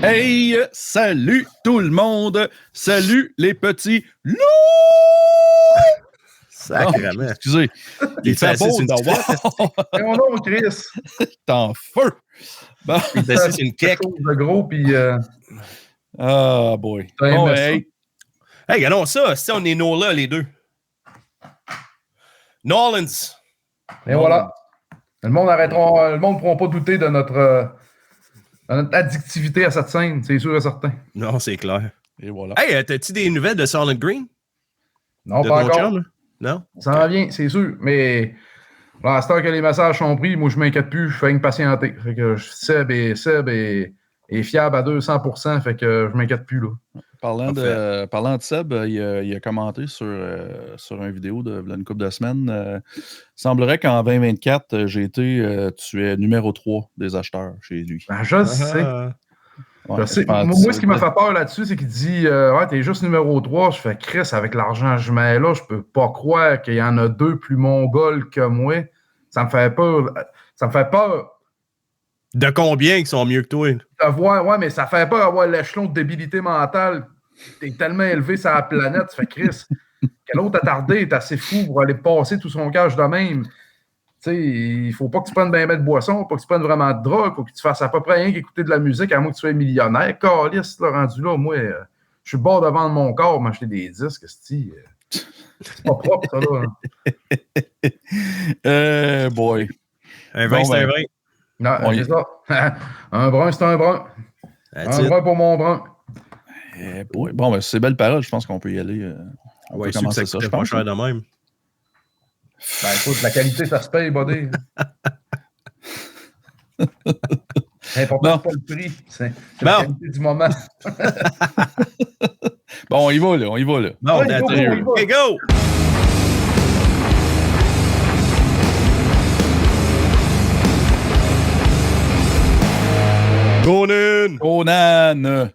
Hey, salut tout le monde! Salut les petits loups! Sacrément. Excusez. Il fait beau d'avoir. Non, non, Chris. T'es en feu. Bon. C'est une quelque chose de gros, puis... Ah, boy. Bon, hey, regardons ça. Si on est là, les deux. Nolans. Et voilà. Le monde ne pourra pas douter de notre addictivité à cette scène, c'est sûr et certain. Non, c'est clair. Et voilà. Hey, t'as-tu des nouvelles de Silent Green? Non, pas encore. Chum? Non? Ça en vient, c'est sûr. Mais à cette heure que les messages sont pris, moi, je ne m'inquiète plus. Je fais une patienter. Fait que Seb est fiable à 200%. Fait que je ne m'inquiète plus. Là. Parlant de Seb, il a commenté sur une vidéo de une couple de semaines. Il semblerait qu'en 2024, tu es numéro 3 des acheteurs chez lui. Ben, je sais. Ouais, moi, ce qui m'a fait peur là-dessus, c'est qu'il dit ouais, t'es juste numéro 3. Je fais Chris, avec l'argent que je mets là, je peux pas croire qu'il y en a deux plus mongols que moi. Ça me fait peur. Ça me fait peur. De combien qui sont mieux que toi? Ouais, mais ça fait peur d'avoir l'échelon de débilité mentale. T'es tellement élevé sur la planète, tu fais Chris. Quel autre attardé est assez fou pour aller passer tout son cash de même. Tu sais, il faut pas que tu prennes ben de boisson, pas que tu prennes vraiment de drogue, faut que tu fasses à peu près rien qu'écouter de la musique, à moins que tu sois millionnaire. Caliste, là, rendu là, moi, je suis bord de vendre mon corps, m'acheter des disques, c'est pas propre, ça, là. Boy. Un vin, c'est un vin. Non, c'est ça. Un brun, c'est un brun. Un brun pour mon brun. Boy. Bon, ben, c'est belle parole, je pense qu'on peut y aller. On peut commencer ça, je pense. Pas cher de même. Ben écoute, la qualité, ça se paye, buddy. L'important, c'est pas le prix. C'est la qualité du moment. Bon, on y va, là. Bon, okay, go! Conan!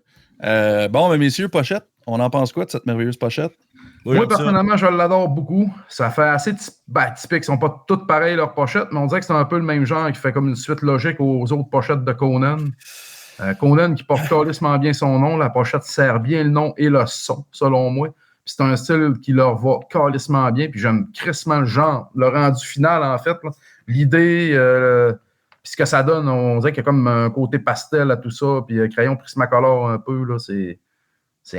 Bon, mais messieurs, pochette, on en pense quoi de cette merveilleuse pochette? Moi, personnellement, je l'adore beaucoup. Ça fait assez typique. Ils ne sont pas toutes pareilles, leurs pochettes, mais on dirait que c'est un peu le même genre qui fait comme une suite logique aux autres pochettes de Conan. Conan qui porte calissement bien son nom. La pochette sert bien le nom et le son, selon moi. Puis c'est un style qui leur va calissement bien. Puis j'aime crissement le genre. Le rendu final, en fait. Là. L'idée, puis ce que ça donne, on dirait qu'il y a comme un côté pastel à tout ça. Puis crayon Prismacolor un peu. Là, c'est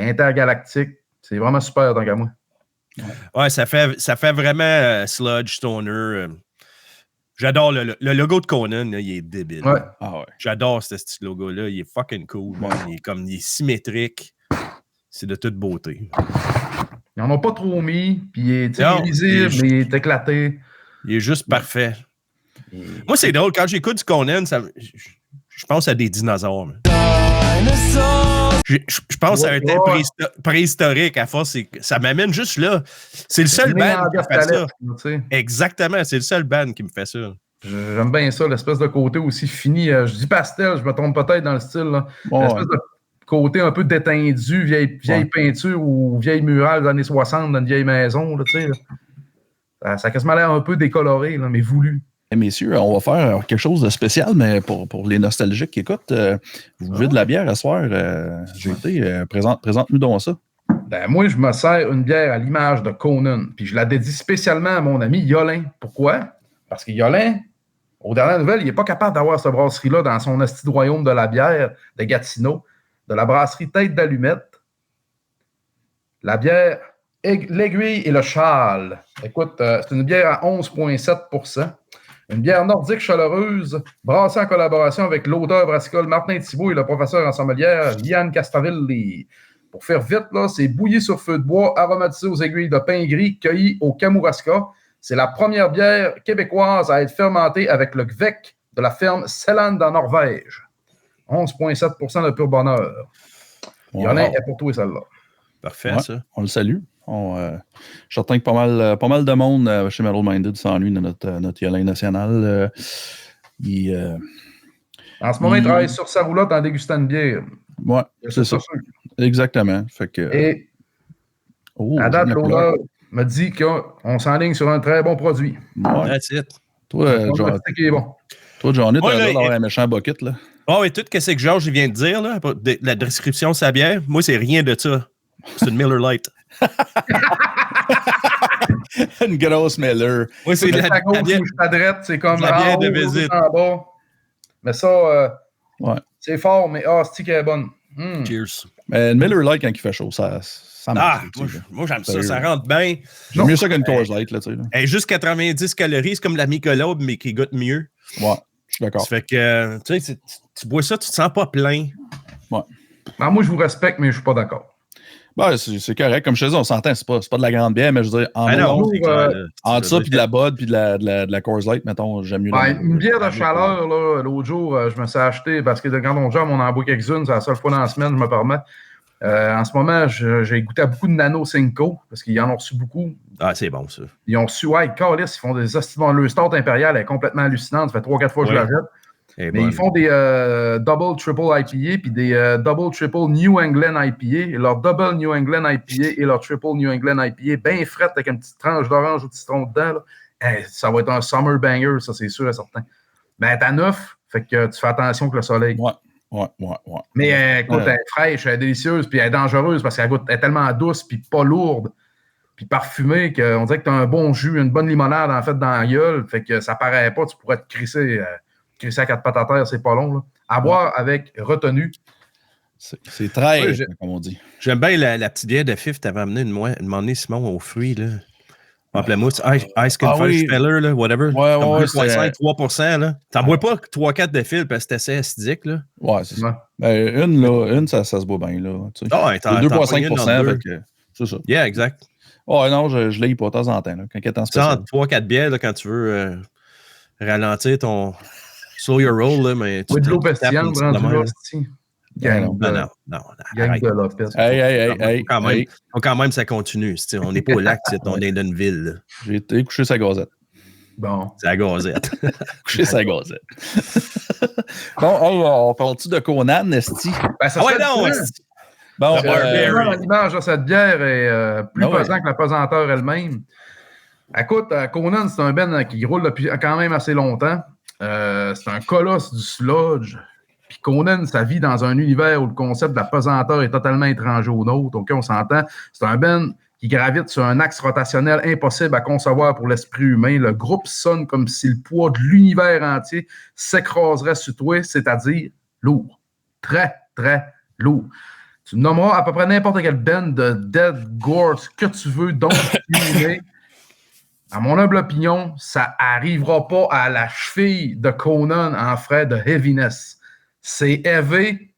intergalactique. C'est vraiment super, tant qu'à moi. Ouais, ça fait vraiment sludge, stoner. J'adore le logo de Conan, là, il est débile. Ouais. Ah ouais. J'adore ce petit logo-là. Il est fucking cool. Ouais. Il est symétrique. C'est de toute beauté. Ils n'en ont pas trop mis, puis il est lisible, mais il est éclaté. Il est juste parfait. Moi, c'est drôle. Quand j'écoute du Conan, je pense à des dinosaures. Je pense à un temps préhistorique à force. Ça m'amène juste là. C'est le seul band qui me fait ça. Exactement, c'est le seul band qui me fait ça. J'aime bien ça, l'espèce de côté aussi fini. Je dis pastel, je me trompe peut-être dans le style. Là. L'espèce de côté un peu détendu, vieille peinture ou vieille murale des années 60 dans une vieille maison. Là, là. Ça a quasiment l'air un peu décoloré, là, mais voulu. Messieurs, on va faire quelque chose de spécial, mais pour les nostalgiques qui écoutent, vous buvez de la bière à soir. Présente-nous donc ça. Ben, moi, je me sers une bière à l'image de Conan, puis je la dédie spécialement à mon ami Yolin. Pourquoi? Parce que Yolin, aux dernières nouvelles, il n'est pas capable d'avoir cette brasserie-là dans son esti de royaume de la bière de Gatineau, de la brasserie Tête d'Allumette. La bière L'Aiguille et le Châle. Écoute, c'est une bière à 11,7%. Une bière nordique chaleureuse, brassée en collaboration avec l'auteur brassicole Martin Thibault et le professeur en sommelière Liane Castavilli. Pour faire vite, là, c'est bouilli sur feu de bois, aromatisé aux aiguilles de pin gris, cueilli au Kamouraska. C'est la première bière québécoise à être fermentée avec le Gvek de la ferme Selland en Norvège. 11,7% de pur bonheur. Yolin est pour toi, celle-là. Parfait, ça. On le salue. Je suis certain que pas mal de monde chez Metal Minded s'ennuie de notre Yolin national. En ce moment, il travaille sur sa roulotte en dégustant une bière. Oui, c'est ça. Exactement. Fait que, et à date, l'odeur me dit qu'on s'enligne sur un très bon produit. Ouais. That's it. Toi, Johnny, tu as l'air d'avoir un méchant bucket, là. Oh, et tout ce que Georges vient de dire, là, la description de sa bière, moi, c'est rien de ça. C'est une Miller Lite. Une grosse Miller. Oui, c'est la bière. C'est comme la bière de visite. En bas. Mais ça, ouais. C'est fort, mais c'est qui est bonne. Cheers. Mais une Miller Lite, quand il fait chaud, ça marche. Moi, j'aime ça. Ça rentre bien. J'aime mieux ça qu'une Coors Light, là, tu sais. Elle est juste 90 calories. C'est comme la Michelob, mais qui goûte mieux. Ouais, je suis d'accord. Ça fait que, tu sais, tu bois ça, tu te sens pas plein. Ouais. Ben, moi, je vous respecte, mais je suis pas d'accord. Ben, c'est correct. Comme je te dis, on s'entend, c'est pas de la grande bière, mais je veux dire, entre ça, puis de la Bud, puis de la Coors Light, mettons, j'aime mieux. Une bière de chaleur, là, l'autre jour, je me suis acheté, parce que quand on joue, on en boit quelques-unes, c'est la seule fois dans la semaine, je me permets. En ce moment, j'ai goûté à beaucoup de Nano Cinco, parce qu'ils en ont reçu beaucoup. Ah, c'est bon, ça. Ils ont reçu, Carlis, ils font des hosties. Le start impérial est complètement hallucinante, ça fait 3-4 fois que je la jette. Mais ils font des double, triple IPA puis des double, triple New England IPA. Et leur double New England IPA et leur triple New England IPA, bien frette avec une petite tranche d'orange ou de citron dedans. Là. Ça va être un summer banger, ça, c'est sûr et certain. Mais t'as 9, fait que tu fais attention que le soleil. Ouais. Mais écoute, elle est fraîche, elle est délicieuse, puis elle est dangereuse parce qu'elle est tellement douce, puis pas lourde, puis parfumée qu'on dirait que t'as un bon jus, une bonne limonade, en fait, dans la gueule. Fait que ça paraît pas, tu pourrais te crisser à 4 pattes à terre, c'est pas long. Là. À boire avec retenue. C'est très, comme on dit. J'aime bien la petite bière de Fif que tu avais amené une moment, Simon, aux fruits. Là. Pamplemousse, Ice Confesh Feller, là, whatever. Ouais, 2,5, 3%. Là. T'en bois pas 3-4 de fil parce que c'est assez acidique. Là. Ouais, c'est ça. Ben, une ça se boit bien. Là, tu sais. 2,5%. C'est ça. Yeah, exact. Ouais, non, je l'ai pas de temps en temps. Là, quand il est en spécial. 3-4 bières là, quand tu veux ralentir ton... Slow your roll, là, mais tu de l'eau pétillante, rendu là, non. Gang de Lopez. Hey. Quand même, ça continue. On n'est pas au lac, on est dans une ville. J'ai été coucher sa gazette. Bon. C'est la gazette. Coucher sa gazette. Bon, on parle-tu de Conan, Esti? Ben, ça non, Esti. Bon, l'image de cette bière est plus pesant que la pesanteur elle-même. Écoute, Conan, c'est un ben qui roule depuis quand même assez longtemps. C'est un colosse du sludge. Puis Conan, ça vit dans un univers où le concept de la pesanteur est totalement étranger au nôtre. OK, on s'entend. C'est un ben qui gravite sur un axe rotationnel impossible à concevoir pour l'esprit humain. Le groupe sonne comme si le poids de l'univers entier s'écraserait sur toi, c'est-à-dire lourd. Très, très lourd. Tu nommeras à peu près n'importe quel band de dead gore, ce que tu veux, donc à mon humble opinion, ça n'arrivera pas à la cheville de Conan en frais de heaviness. C'est heavy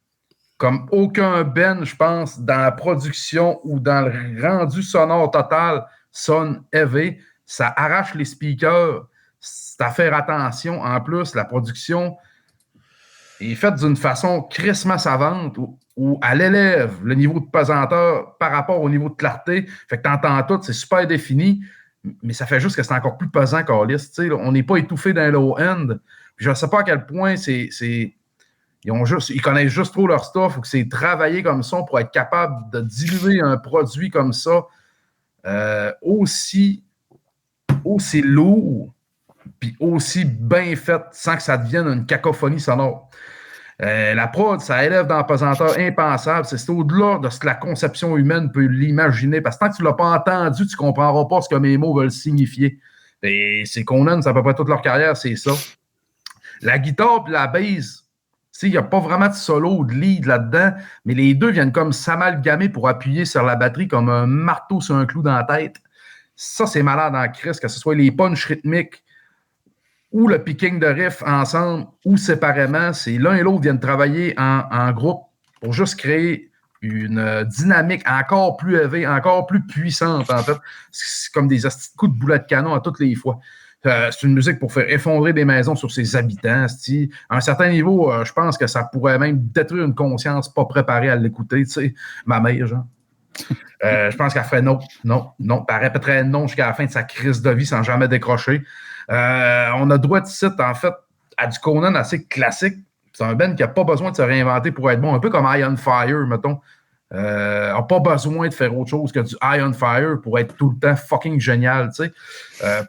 comme aucun band, je pense, dans la production ou dans le rendu sonore total sonne heavy. Ça arrache les speakers. C'est à faire attention. En plus, la production est faite d'une façon crissement savante où elle élève le niveau de pesanteur par rapport au niveau de clarté. Fait que tu entends tout, c'est super défini. Mais ça fait juste que c'est encore plus pesant qu'Alice. On n'est pas étouffé dans le low-end. Je ne sais pas à quel point ils connaissent juste trop leur stuff ou que c'est travaillé comme ça pour être capable de diluer un produit comme ça aussi lourd puis aussi bien fait sans que ça devienne une cacophonie sonore. La prod, ça élève dans la pesanteur impensable. C'est au-delà de ce que la conception humaine peut l'imaginer. Parce que tant que tu ne l'as pas entendu, tu ne comprendras pas ce que mes mots veulent signifier. Et c'est Conan, c'est à peu près toute leur carrière, c'est ça. La guitare et la bass, il n'y a pas vraiment de solo ou de lead là-dedans, mais les deux viennent comme s'amalgamer pour appuyer sur la batterie comme un marteau sur un clou dans la tête. Ça, c'est malade en crise, que ce soit les punchs rythmiques ou le picking de riff ensemble ou séparément, c'est l'un et l'autre viennent travailler en groupe pour juste créer une dynamique encore plus élevée, encore plus puissante, en fait. C'est comme des coups de boulet de canon à toutes les fois. C'est une musique pour faire effondrer des maisons sur ses habitants. À un certain niveau, je pense que ça pourrait même détruire une conscience pas préparée à l'écouter. Ma mère, genre. Je pense qu'elle ferait non. Elle répéterait non jusqu'à la fin de sa crise de vie sans jamais décrocher. On a droit de site, en fait, à du Conan assez classique. C'est un band qui n'a pas besoin de se réinventer pour être bon, un peu comme Iron Fire, mettons. n'a pas besoin de faire autre chose que du Eye on Fire pour être tout le temps fucking génial.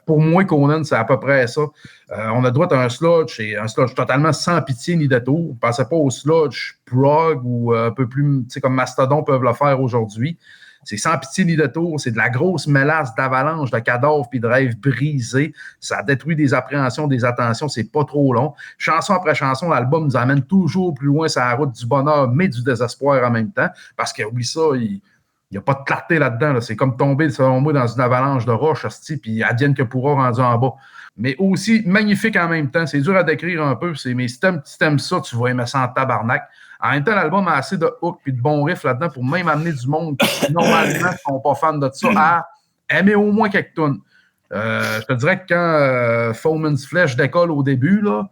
Pour moi, Conan, c'est à peu près ça. On a droit à un sludge, et un sludge totalement sans pitié ni détour. On ne pensait pas au sludge prog ou un peu plus comme Mastodon peuvent le faire aujourd'hui. C'est sans pitié ni détour, c'est de la grosse mélasse d'avalanche, de cadavres puis de rêves brisés. Ça détruit des appréhensions, des attentions, c'est pas trop long. Chanson après chanson, l'album nous amène toujours plus loin sur la route du bonheur, mais du désespoir en même temps. Parce que, oublie ça, il n'y a pas de clarté là-dedans. Là. C'est comme tomber, selon moi, dans une avalanche de roches, puis advienne que pourra rendu en bas. Mais aussi magnifique en même temps. C'est dur à décrire un peu. Mais si t'aimes ça, tu vas aimer ça en tabarnak. En même temps, l'album a assez de hooks et de bons riffs là-dedans pour même amener du monde qui, normalement, ne sont pas fans de ça à aimer au moins quelques tunes. Je te dirais que quand Foeman's Flesh décolle au début, là,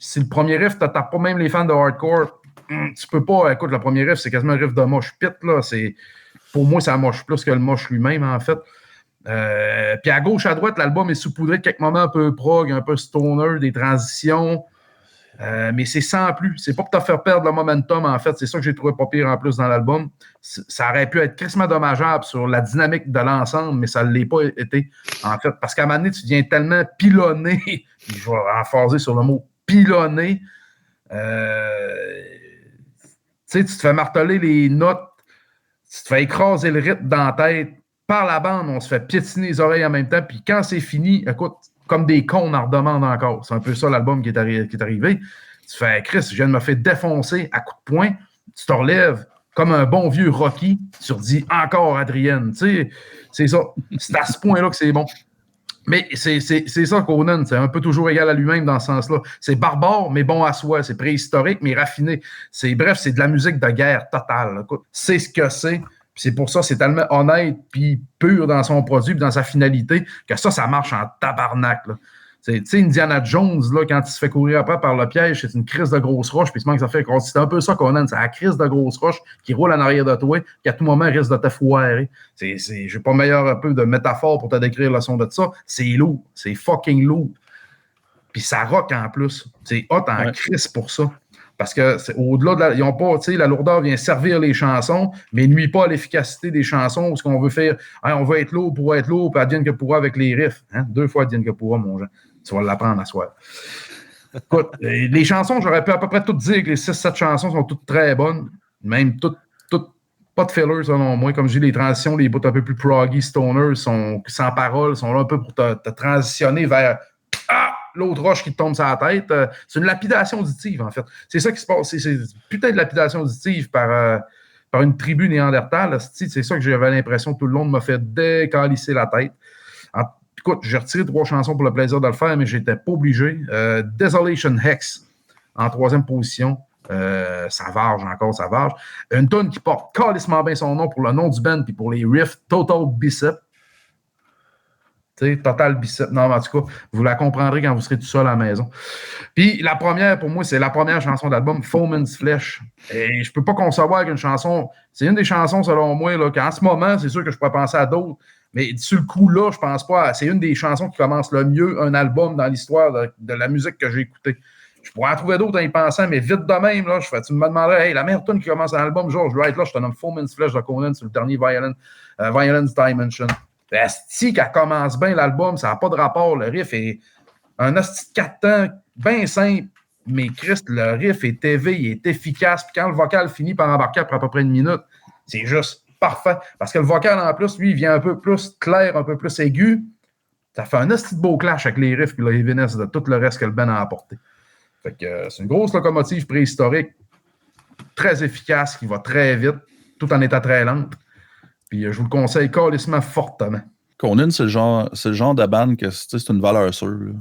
si le premier riff, tu n'attends pas même les fans de hardcore, tu peux pas. Écoute, le premier riff, c'est quasiment un riff de moche pit. Là. Pour moi, ça moche plus que le moche lui-même, en fait. Puis à gauche, à droite, l'album est saupoudré de quelques moments un peu prog, un peu stoner, des transitions. Mais c'est sans plus. C'est pas pour te faire perdre le momentum, en fait. C'est ça que j'ai trouvé pas pire en plus dans l'album. Ça aurait pu être crissement dommageable sur la dynamique de l'ensemble, mais ça ne l'est pas été, en fait. Parce qu'à un moment donné, tu deviens tellement pilonné, je vais emphaser sur le mot pilonné, tu te fais marteler les notes, tu te fais écraser le rythme dans la tête. Par la bande, on se fait piétiner les oreilles en même temps. Puis quand c'est fini, écoute, comme des cons, on en redemande encore. C'est un peu ça l'album qui est arrivé. Tu fais, Chris, je viens de me faire défoncer à coups de poing. Tu te relèves comme un bon vieux Rocky. Tu redis encore Adrienne. Tu sais, c'est ça. C'est à ce point-là que c'est bon. Mais c'est ça, Conan. C'est un peu toujours égal à lui-même dans ce sens-là. C'est barbare, mais bon à soi. C'est préhistorique, mais raffiné. Bref, c'est de la musique de guerre totale. Écoute, c'est ce que c'est. Puis c'est pour ça c'est tellement honnête puis pur dans son produit puis dans sa finalité que ça marche en tabarnak. Tu sais, Indiana Jones, là, quand il se fait courir après par le piège, c'est une crise de grosse roche, puis il se manque ça fait c'est un peu ça, Conan, c'est la crise de grosse roche qui roule en arrière de toi, qui à tout moment risque de te foirer. J'ai pas meilleur un peu de métaphore pour te décrire le son de ça. C'est lourd, c'est fucking lourd. Puis ça rock en plus. C'est hot en crise pour ça. Parce que c'est au-delà de ils ont pas, tu sais, la lourdeur vient servir les chansons, mais nuit pas à l'efficacité des chansons où ce qu'on veut faire, hein, on veut être lourd pour être lourd, puis advienne que pourra avec les riffs. Hein? 2 fois advienne que pourra, mon Jean. Tu vas l'apprendre à soir. Écoute, les chansons, j'aurais pu à peu près tout dire que les 6-7 chansons sont toutes très bonnes, même toutes pas de fillers selon moi. Comme je dis, les transitions, les bouts un peu plus proggy, stoner, sont sans parole, sont là un peu pour te transitionner vers l'autre roche qui te tombe sur la tête. C'est une lapidation auditive, en fait. C'est ça qui se passe. C'est putain de lapidation auditive par une tribu néandertale. C'est ça que j'avais l'impression tout le long m'a fait décalisser la tête. Écoute, j'ai retiré 3 chansons pour le plaisir de le faire, mais j'étais pas obligé. Desolation Hex, en 3e position. Savage, encore Savage. Une tune qui porte calissement bien son nom pour le nom du band puis pour les riffs, Total Bicep. Tu sais, Total Bicep. Non, mais en tout cas, vous la comprendrez quand vous serez tout seul à la maison. Puis la première, pour moi, c'est la première chanson de l'album, Foeman's Flesh. Et je peux pas concevoir qu'une chanson... C'est une des chansons, selon moi, là, qu'en ce moment, c'est sûr que je pourrais penser à d'autres, mais sur le coup, là, je pense pas... C'est une des chansons qui commence le mieux un album dans l'histoire de la musique que j'ai écoutée. Je pourrais en trouver d'autres en y pensant, mais vite de même, là, tu me demanderais, hey, la meilleure tune qui commence un album, genre, je dois être là, je te nomme Foeman's Flesh de Conan sur le dernier Violence Dimension. Asti qu'elle commence bien l'album, ça n'a pas de rapport, le riff est un asti de 4 temps, bien simple, mais Christ, le riff est élevé, il est efficace, puis quand le vocal finit par embarquer après à peu près 1 minute, c'est juste parfait, parce que le vocal en plus, lui, il vient un peu plus clair, un peu plus aigu, ça fait un asti de beau clash avec les riffs et la heaviness de tout le reste que le band a apporté. Fait que c'est une grosse locomotive préhistorique, très efficace, qui va très vite, tout en étant très lente. Puis je vous le conseille calissement fortement. Conan, c'est le genre de band que c'est une valeur sûre.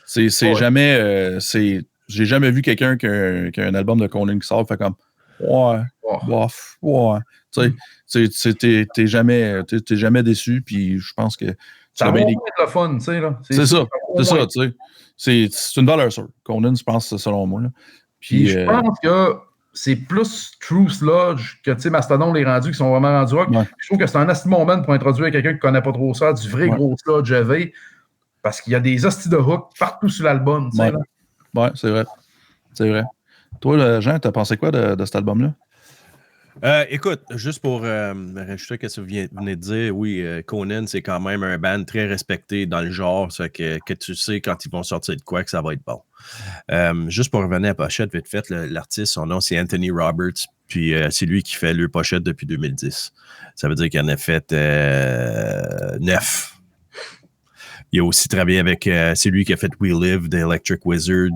C'est jamais... j'ai jamais vu quelqu'un qui a un album de Conan qui sort, fait comme bof. T'es jamais déçu, puis je pense que... Ça va être le fun, tu sais, là. C'est ça, tu sais. C'est une valeur sûre. Conan, je pense, selon moi. Là. Puis je pense que c'est plus True Sludge que, tu sais, Mastodon, les rendus qui sont vraiment rendus rock. Ouais. Je trouve que c'est un asti moment pour introduire quelqu'un qui ne connaît pas trop ça, du vrai gros sludge EV, parce qu'il y a des hosties de hook partout sur l'album, tu sais, là. Ouais, c'est vrai. C'est vrai. Toi, Jean, t'as pensé quoi de cet album-là? Écoute, juste pour rajouter ce que vous venez de dire, oui, Conan, c'est quand même un band très respecté dans le genre, ça que tu sais quand ils vont sortir de quoi que ça va être bon. Juste pour revenir à la pochette, vite fait, l'artiste, son nom, c'est Anthony Roberts, puis c'est lui qui fait le pochette depuis 2010. Ça veut dire qu'il en a fait 9. Il a aussi travaillé avec, c'est lui qui a fait We Live, The Electric Wizard.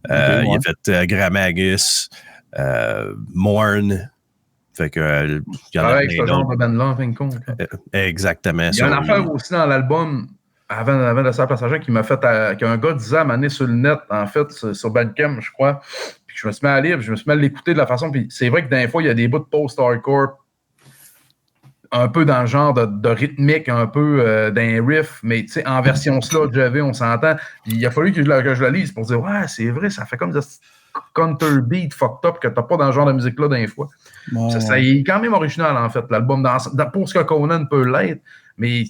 Il a fait Grammagus, Mourn. Fait que, il y en a avec ce genre de band-là, en fin de compte. Exactement. Il y a une affaire aussi dans l'album, avant de sa passage, qui m'a fait, qu'un gars disait à m'amener sur le net, en fait, sur Bandcamp, je crois. Puis je me suis mis à lire, puis je me suis mis à l'écouter de la façon. Puis c'est vrai que des fois, il y a des bouts de post-hardcore un peu dans le genre de rythmique, un peu d'un riff, mais tu sais, en version sludge, on s'entend. Puis il a fallu que je la lise pour dire, ouais, c'est vrai, ça fait comme des counter beat fucked up que t'as pas dans ce genre de musique-là d'un fois. Ouais. Ça est quand même original, en fait, l'album, pour ce que Conan peut l'être, mais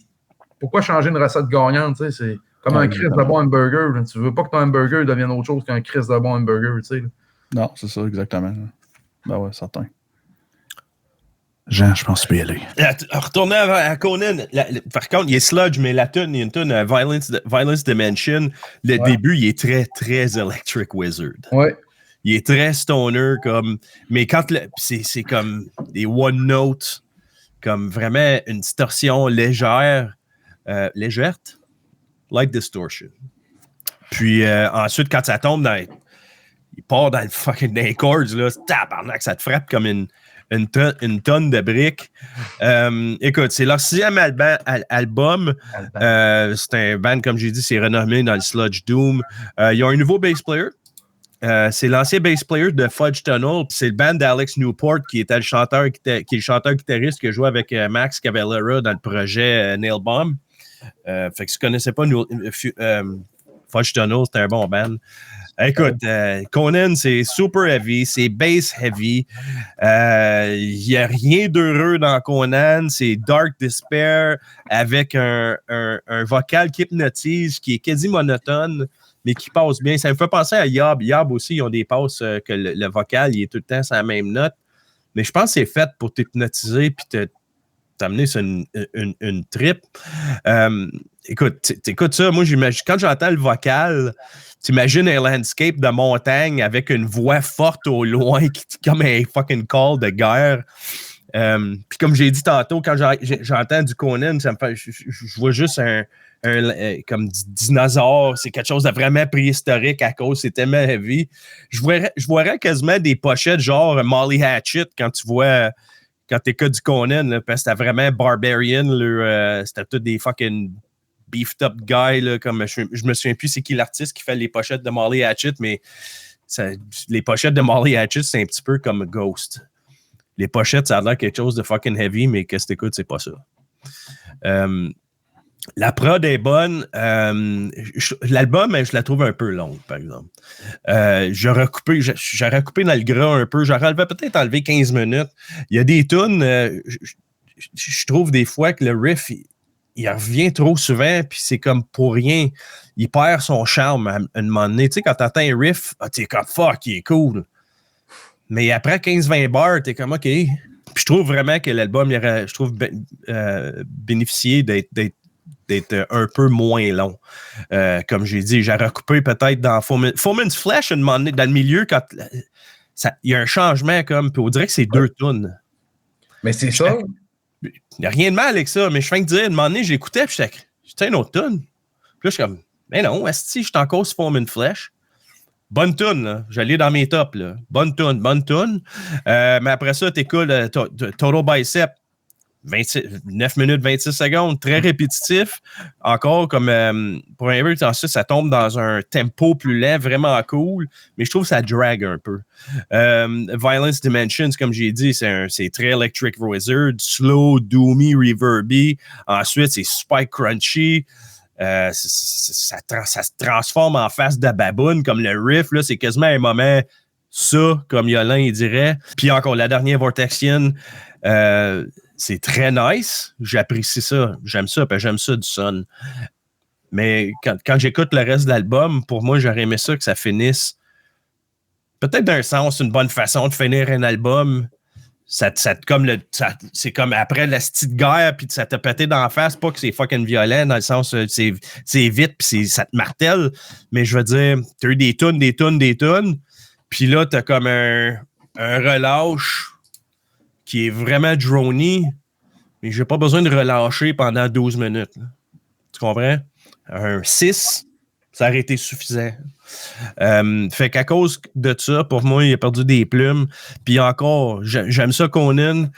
pourquoi changer une recette gagnante, tu sais, c'est comme un Chris de bon hamburger. Là. Tu veux pas que ton hamburger devienne autre chose qu'un Chris de bon hamburger, tu sais. Non, c'est ça, exactement. Ben ouais, certain. Jean, je pense pas y aller. Retourner à Conan, par contre, il est sludge, mais il y a une tune Violence Dimension. Le début, il est très, très Electric Wizard. Ouais. Il est très stoner, mais quand c'est comme des one notes, comme vraiment une distorsion légère, light distortion. Puis ensuite, quand ça tombe il part dans le fucking des chords, là, tabarnak, ça te frappe comme une tonne de briques. Écoute, c'est leur 6e album. C'est un band, comme j'ai dit, c'est renommé dans le sludge doom. Ils ont un nouveau bass player. C'est l'ancien bass player de Fudge Tunnel. C'est le band d'Alex Newport qui était le chanteur, qui est le chanteur-guitariste qui a joué avec Max Cavalera dans le projet Nail Bomb. Fait que si tu ne connaissais pas Fudge Tunnel, c'était un bon band. Écoute, Conan, c'est super heavy, c'est bass heavy. Il n'y a rien d'heureux dans Conan. C'est Dark Despair avec un vocal qui hypnotise, qui est quasi monotone, mais qui passe bien. Ça me fait penser à Yob. Yob aussi, ils ont des passes que le vocal, il est tout le temps sur la même note. Mais je pense que c'est fait pour t'hypnotiser puis t'amener sur une trip. Écoute, t'écoutes ça. Moi, j'imagine, quand j'entends le vocal, t'imagines un landscape de montagne avec une voix forte au loin, comme un fucking call de guerre. Puis comme j'ai dit tantôt, quand j'entends du Conan, ça me fait, je vois juste un comme dinosaure. C'est quelque chose de vraiment préhistorique à cause, c'est tellement heavy. Je voirais quasiment des pochettes genre Molly Hatchet quand tu vois... Quand t'écoutes du Conan, là, parce que c'était vraiment Barbarian, c'était tous des fucking beefed up guys, là, comme je me souviens plus c'est qui l'artiste qui fait les pochettes de Molly Hatchet, mais les pochettes de Molly Hatchet, c'est un petit peu comme Ghost. Les pochettes, ça a l'air quelque chose de fucking heavy, mais qu'est-ce que t'écoutes, c'est pas ça. La prod est bonne. L'album, je la trouve un peu longue, par exemple. J'aurais coupé dans le gras un peu. J'aurais peut-être enlevé 15 minutes. Il y a des tunes, je trouve des fois que le riff, il revient trop souvent, puis c'est comme pour rien. Il perd son charme à un moment donné. Tu sais, quand t'entends un riff, t'es comme « fuck, il est cool ». Mais après 15-20 bars, t'es comme « OK ». Puis je trouve vraiment que l'album, il aurait, je trouve, bénéficié d'être un peu moins long. Comme j'ai dit, j'ai recoupé peut-être dans Foreman's Flesh, un moment donné, dans le milieu, quand il y a un changement, comme, puis on dirait que c'est 2 tunes. Mais c'est ça. Il n'y a rien de mal avec ça, mais je viens de dire, un moment donné, j'écoutais, puis j'étais une autre tune. Puis là, je suis comme, mais non, esti, je suis encore sur Foreman's Flesh. Bonne tune, là. J'allais dans mes tops, là. Bonne tune. Mais après ça, t'écoutes Total Bicep. 9 minutes 26 secondes, très répétitif. Encore comme pour un River, ensuite ça tombe dans un tempo plus lent, vraiment cool, mais je trouve que ça drag un peu. Violence Dimensions, comme j'ai dit, c'est très Electric Wizard, slow, doomy, reverby. Ensuite, c'est super crunchy. Ça se transforme en face de baboune, comme le riff, là, c'est quasiment un moment ça, comme Yolin il dirait. Puis encore, la dernière Vortexian, c'est très nice. J'apprécie ça. J'aime ça, puis j'aime ça du son. Mais quand j'écoute le reste de l'album, pour moi, j'aurais aimé ça que ça finisse peut-être d'un sens, une bonne façon de finir un album. c'est comme après la petite guerre, puis ça t'a pété d'en face, pas que c'est fucking violent, dans le sens, c'est vite, puis ça te martèle, mais je veux dire, t'as eu des tonnes, puis là, t'as comme un relâche qui est vraiment drony, mais j'ai pas besoin de relâcher pendant 12 minutes. Là. Tu comprends? Un 6, ça aurait été suffisant. Fait qu'à cause de ça, pour moi, il a perdu des plumes. Puis encore, j'aime ça Conan.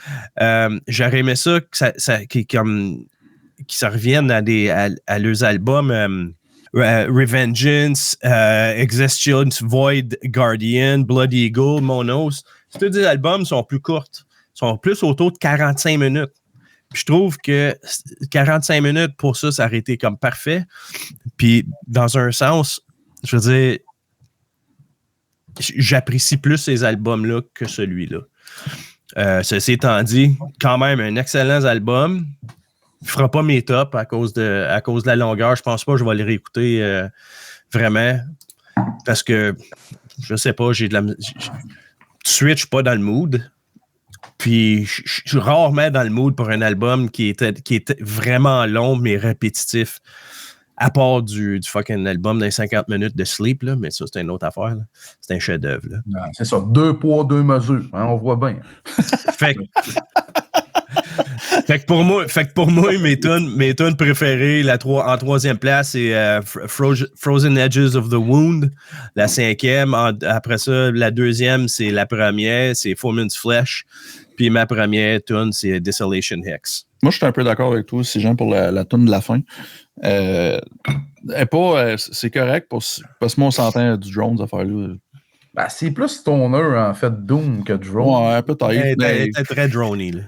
J'aurais aimé ça qu'il se revienne à leurs albums Revengeance, Existence, Void, Guardian, Blood Eagle, Monos. Tous des albums sont plus courts. Sont plus autour de 45 minutes. Puis je trouve que 45 minutes pour ça aurait été comme parfait. Puis dans un sens, je veux dire, j'apprécie plus ces albums-là que celui-là. Ceci étant dit, quand même, un excellent album. Il ne fera pas mes tops à cause de la longueur. Je pense pas que je vais les réécouter vraiment. Parce que, je sais pas, tout de suite, je suis pas dans le mood. Puis, je suis rarement dans le mood pour un album qui était vraiment long, mais répétitif. À part du fucking album d'un 50 minutes de Sleep, là, mais ça, c'est une autre affaire. Là. C'est un chef-d'œuvre. C'est ça, 2 poids, 2 mesures. Hein, on voit bien. Fait que pour moi, mes tunes préférées, en troisième place, c'est Frozen Edges of the Wound. La cinquième. Après ça, la deuxième, c'est la première, c'est Foreman's Flesh. Puis ma première tune, c'est Desolation Hex. Moi, je suis un peu d'accord avec toi, si Jean, pour la tune de la fin. C'est correct, parce que moi, on s'entend du drone, cette affaire-là. Ben, c'est plus stoner, en fait, Doom que drone. Ouais, peut-être. Elle était très drony, là.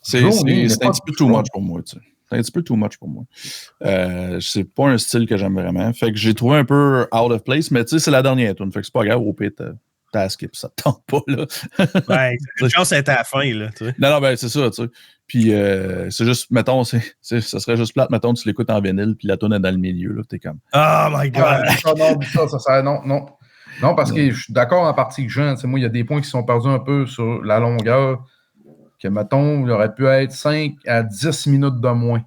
C'est un petit peu too much pour moi, tu sais. C'est un petit peu too much pour moi. C'est pas un style que j'aime vraiment. Fait que j'ai trouvé un peu out of place, mais tu sais, c'est la dernière tune. Fait que c'est pas grave, au pire, t'as skip, ça te tente pas, là. Ouais, la chance était à la fin, là, tu sais. Non, ben, c'est ça, tu sais. Puis, c'est juste, mettons, ça serait juste plate, mettons, tu l'écoutes en vinyle, puis la tune est dans le milieu, là, t'es comme... Oh my God! Non, parce que je suis d'accord en partie avec Jean. Moi, il y a des points qui sont perdus un peu sur la longueur, que, mettons, il aurait pu être 5 à 10 minutes de moins.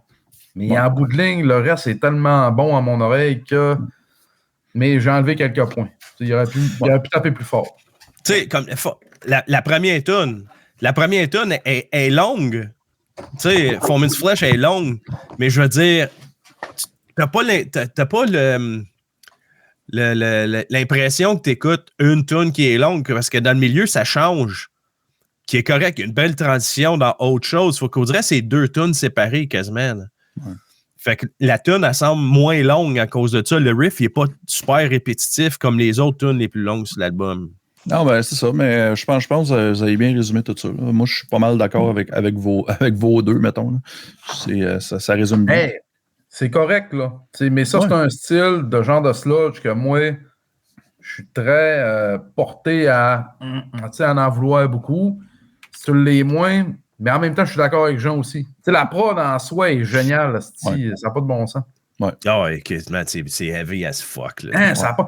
Mais en bout de ligne, le reste est tellement bon à mon oreille que... Mais j'ai enlevé quelques points. Il aurait pu taper plus fort. Tu sais, comme la première tune est longue. Tu sais, Foreman's Flesh est longue, mais je veux dire, t'as pas l'impression que tu écoutes une tune qui est longue, parce que dans le milieu, ça change, qui est correct. Il y a une belle transition dans autre chose. Il faut qu'on dirait que c'est 2 tunes séparées quasiment. Ouais. Fait que la tune, elle semble moins longue à cause de ça. Le riff, il n'est pas super répétitif comme les autres tunes les plus longues sur l'album. Non, ben c'est ça, mais je pense que vous avez bien résumé tout ça. Là. Moi, je suis pas mal d'accord avec vos deux, mettons. Ça résume bien. Hey, c'est correct, là. Mais ça, c'est un style de genre de sludge que moi, je suis très porté à en vouloir beaucoup. Si tu l'es moins, mais en même temps, je suis d'accord avec Jean aussi. La prod en soi est géniale, ça n'a pas de bon sens. Ouais. Oh, man, c'est heavy as fuck. Là. Hein, ça a pas...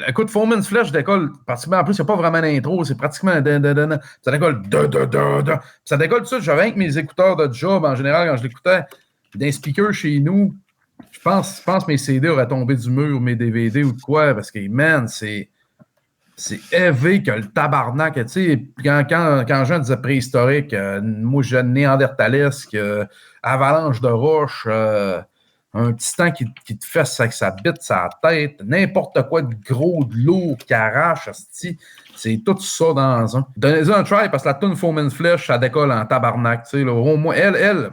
Écoute, Foreman's Flesh décolle pratiquement. En plus, il n'y a pas vraiment d'intro. C'est pratiquement. Ça décolle. Ça décolle tout ça. J'avais avec mes écouteurs de job en général quand je l'écoutais. D'un speaker chez nous, je pense que mes CD auraient tombé du mur, mes DVD ou de quoi. Parce que, man, c'est heavy que le tabarnak. Tu sais, quand Jean disait préhistorique, moi, je néandertalesque, avalanche de roches. Un petit temps qui te fesse avec sa bite, sa tête, n'importe quoi de gros, de lourd, qui arrache, c'est tout ça dans un. Donnez-en un try, parce que la tune Foreman's Flesh, ça décolle en tabarnak. Là, au moins, elle,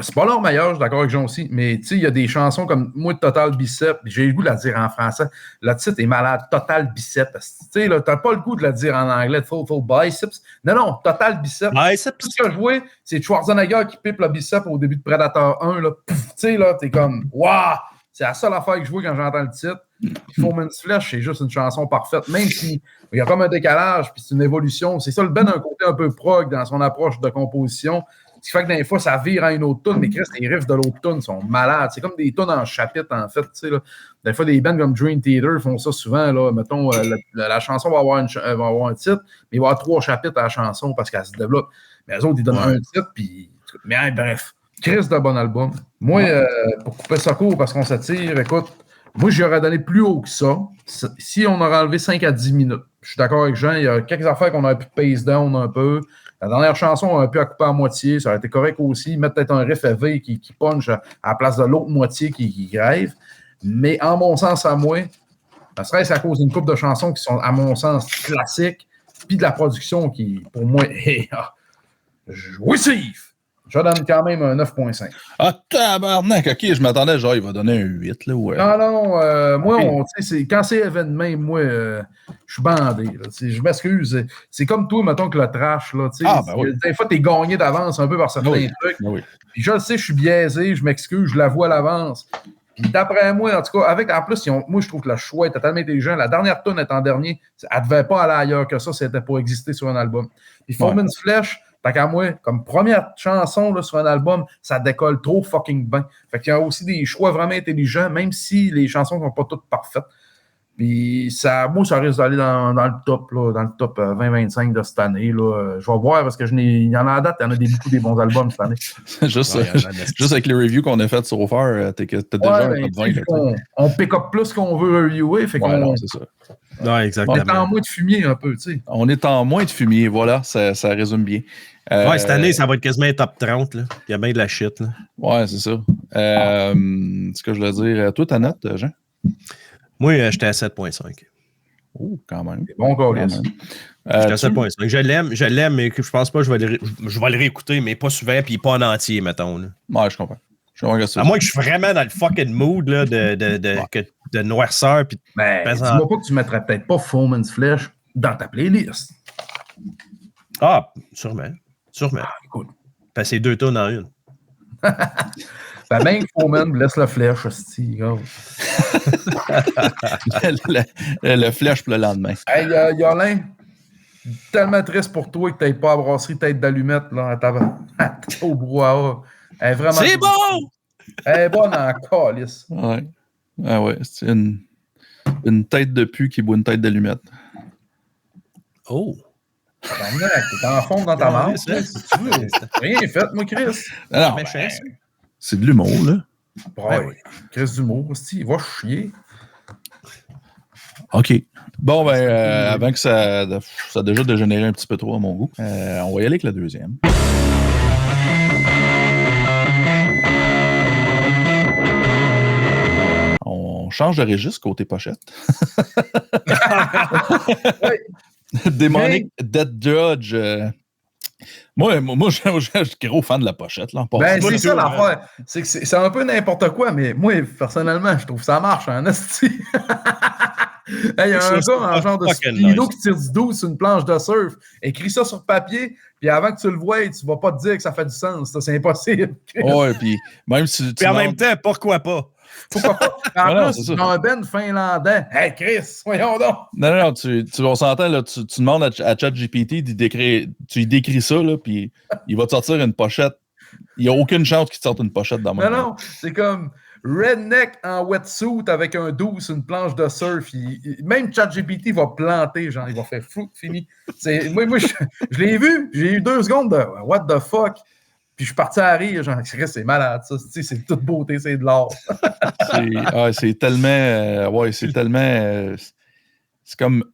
c'est pas leur meilleur, je suis d'accord avec Jean aussi, mais il y a des chansons comme moi, Total Bicep, j'ai le goût de la dire en français. Le titre est malade, Total Bicep. Tu n'as pas le goût de la dire en anglais, Full Biceps. Non, Total Bicep. Biceps. Tout ce que je vois, c'est Schwarzenegger qui pipe le bicep au début de Predator 1. Tu sais, là, t'es comme, waouh! C'est la seule affaire que je vois quand j'entends le titre. Foreman's Flesh, c'est juste une chanson parfaite, même s'il y a comme un décalage, puis c'est une évolution. C'est ça le Ben, un côté un peu prog dans son approche de composition. Ce qui fait que des fois, ça vire à une autre tune, mais Chris, les riffs de l'autre tune sont malades. C'est comme des tunes en chapitre, en fait. Tu sais, là. Des fois, des bands comme Dream Theater font ça souvent. Là. Mettons, la chanson va avoir, va avoir un titre, mais il va y avoir 3 chapitres à la chanson parce qu'elle se développe. Mais eux autres, ils donnent un titre, puis... Mais hein, bref, Chris de bon album. Moi, pour couper ça court, parce qu'on s'attire, écoute, moi, j'aurais donné plus haut que ça si on aurait enlevé 5 à 10 minutes. Je suis d'accord avec Jean, il y a quelques affaires qu'on aurait pu pace down un peu. La dernière chanson, on aurait pu la couper à moitié, ça aurait été correct aussi. Mettre peut-être un riff élevé qui punch à la place de l'autre moitié qui grève. Mais en mon sens, à moi, ça serait à cause d'une couple de chansons qui sont, à mon sens, classiques, puis de la production qui, pour moi, est jouissif. Je donne quand même un 9.5. Ah, tabarnak, OK, je m'attendais, genre, il va donner un 8, là, ouais. Non, moi, quand c'est événement, moi, je suis bandé, là, je m'excuse. C'est comme toi, mettons, que le trash, là, oui. Des fois, t'es gagné d'avance un peu par certains trucs. Oui. Puis je le sais, je suis biaisé, je m'excuse, je l'avoue à l'avance. Puis d'après moi, en tout cas, en plus, moi, je trouve que le choix est totalement intelligent. La dernière tune est en dernier. Elle ne devait pas aller ailleurs que ça, c'était pour exister sur un album. Puis Foreman's Flesh, tant qu'à moi, comme première chanson là, sur un album, ça décolle trop fucking bien. Fait qu'il y a aussi des choix vraiment intelligents, même si les chansons ne sont pas toutes parfaites. Puis moi, ça risque d'aller dans le top, là, dans le top 20-25 de cette année. Là. Je vais voir parce que il y en a à date, il y en a beaucoup des bons albums cette année. juste avec les reviews qu'on a faites sur Offer, t'as déjà un top 20. On pick up plus qu'on veut reviewer. Fait qu'on, c'est ça. Non, exactement. On est en moins de fumier un peu, tu sais. On est en moins de fumier, voilà, ça résume bien. Cette année, ça va être quasiment un top 30. Là. Il y a bien de la shit. Là. Ouais, c'est ça. Ce que je voulais dire, toi, ta note, Jean? Moi, j'étais à 7.5. Oh, quand même. C'est bon, Gaulis. J'étais à 7.5. Je l'aime, mais je pense pas que je vais le réécouter, mais pas souvent, puis pas en entier, mettons. Là. Ouais, je comprends. À moins que je suis vraiment dans le fucking mood là, de noirceur. Dis-moi pas que tu mettrais peut-être pas Foreman's Flesh dans ta playlist. Ah, sûrement. Écoute. Passer 2 tonnes en une. Même Foreman laisse le flèche, hostie, le flèche pour le lendemain. Hey, Yolin, tellement triste pour toi que tu n'aies pas à brasserie tête d'allumette là, au brouhaha. C'est bon! Elle est bonne en calice. Ouais. Ah ouais, c'est une tête de pu qui boit une tête d'allumette. Oh! T'es en fond dans ta marque. Rien fait, moi, Chris. Non, c'est de l'humour, là. Ouais. Chris d'humour, il va chier. OK. Bon, avant que ça a déjà dégénéré un petit peu trop à mon goût, on va y aller avec la deuxième. On change de registre côté pochette. Demonic Dead Judge. Moi, je suis gros fan de la pochette. Là, c'est ça l'affaire. C'est un peu n'importe quoi, mais moi, personnellement, je trouve que ça marche en esti. Il y a un gars en genre de speedo qui tire du 12 sur une planche de surf. Écris ça sur papier, puis avant que tu le voies, tu vas pas te dire que ça fait du sens. C'est impossible. Ouais, puis même si en même temps, pourquoi pas? Pourquoi pas? En plus, dans un band finlandais. Hey, Chris, voyons donc! Non, on s'entend, là, tu demandes à ChatGPT, tu lui décris ça, là, puis il va te sortir une pochette. Il n'y a aucune chance qu'il te sorte une pochette dans mon monde. Non, c'est comme redneck en wetsuit avec un 12 sur une planche de surf. Même ChatGPT va planter, genre, il va faire fou, fini. Moi je l'ai vu, j'ai eu 2 secondes de what the fuck. Puis je suis parti à rire, genre, c'est malade, ça. C'est de toute beauté, c'est de l'art. c'est tellement. C'est comme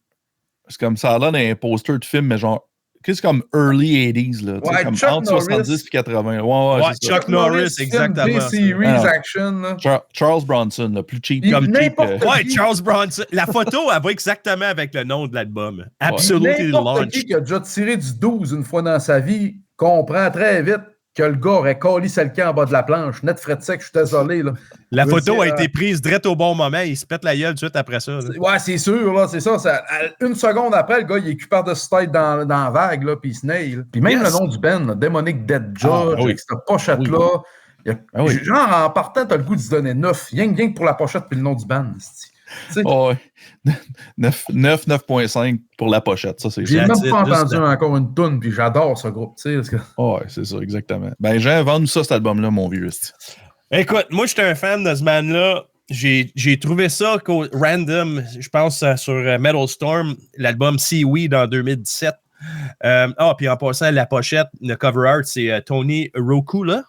ça a l'air d'un poster de film, mais genre. C'est comme early 80s, là. Ouais, comme Chuck entre 70 et 80. Ouais, Chuck Norris, exactement. Series action. Charles Bronson, là, plus cheap. Ouais, Charles Bronson. La photo, elle va exactement avec le nom de l'album. Absolutely N'importe qui a déjà tiré du 12 une fois dans sa vie comprend très vite que le gars aurait collé le camp en bas de la planche. Net fret sec, je suis désolé. Là. La photo a été prise direct au bon moment. Il se pète la gueule tout de suite après ça. Ouais, c'est sûr. Là, c'est ça. Une seconde après, le gars, il est cupé de ce tête dans la vague, là, puis il se nail. Puis même le nom du band, Demonic Dead Judge, avec cette pochette-là. Genre, en partant, t'as le goût de se donner 9. Rien que pour la pochette puis le nom du band. Ouais. 9.5 pour la pochette, ça c'est J'ai clair. même pas entendu encore une toune, puis j'adore ce groupe. Ouais, c'est ça, exactement. Ben, j'ai vendu ça, cet album-là, mon vieux. Écoute, moi, j'étais un fan de ce band-là. J'ai trouvé ça random, je pense, sur Metal Storm, l'album Seaweed en 2017. Puis en passant, la pochette, le cover art, c'est Tony Roku, là.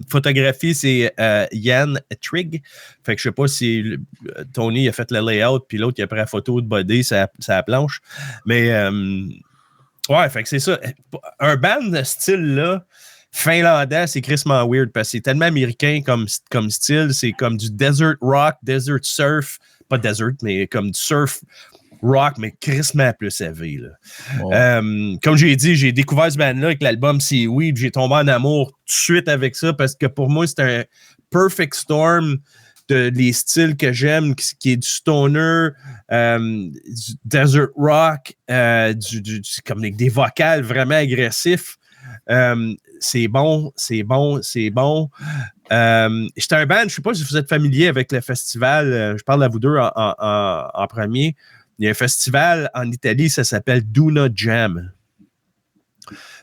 Photographie, c'est Yann Trigg. Fait que je sais pas si Tony a fait le layout, puis l'autre, il a pris la photo de body sur la planche. Mais, ouais, fait que c'est ça. Un band de style-là, finlandais, c'est crissement weird parce que c'est tellement américain comme style. C'est comme du desert rock, desert surf. Pas desert, mais comme du surf rock, mais crissement plus élevé. Comme j'ai dit, j'ai découvert ce band-là avec l'album Seaweed. J'ai tombé en amour tout de suite avec ça parce que pour moi, c'est un perfect storm des styles que j'aime, qui est du stoner, du desert rock, comme des vocales vraiment agressifs. C'est bon. J'étais un band, je ne sais pas si vous êtes familier avec le festival, je parle à vous deux en premier. Il y a un festival en Italie, ça s'appelle Duna Jam.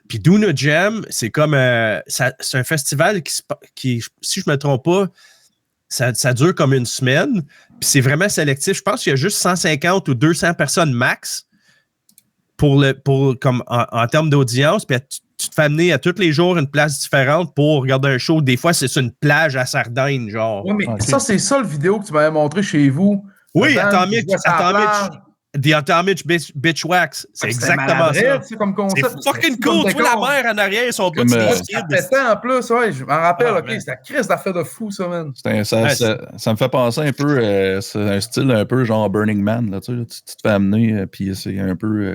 Puis Duna Jam, c'est comme c'est un festival qui, si je ne me trompe pas, ça dure comme une semaine. Puis c'est vraiment sélectif. Je pense qu'il y a juste 150 ou 200 personnes max comme en termes d'audience. Puis tu te fais amener à tous les jours une place différente pour regarder un show. Des fois, c'est sur une plage à Sardaigne, genre. Oui, mais ça, c'est ça le vidéo que tu m'avais montré chez vous. Oui, The Atomic Bitch Wax. C'est exactement ça. C'est comme concept. C'est fucking cool. Tu vois la mer en arrière, ils sont tous des kids. En plus, ouais, je m'en rappelle, OK, c'est la crise d'affaire de fou, ça, man. Ça me fait penser un peu, c'est un style un peu genre Burning Man, là, tu te fais amener, puis c'est un peu...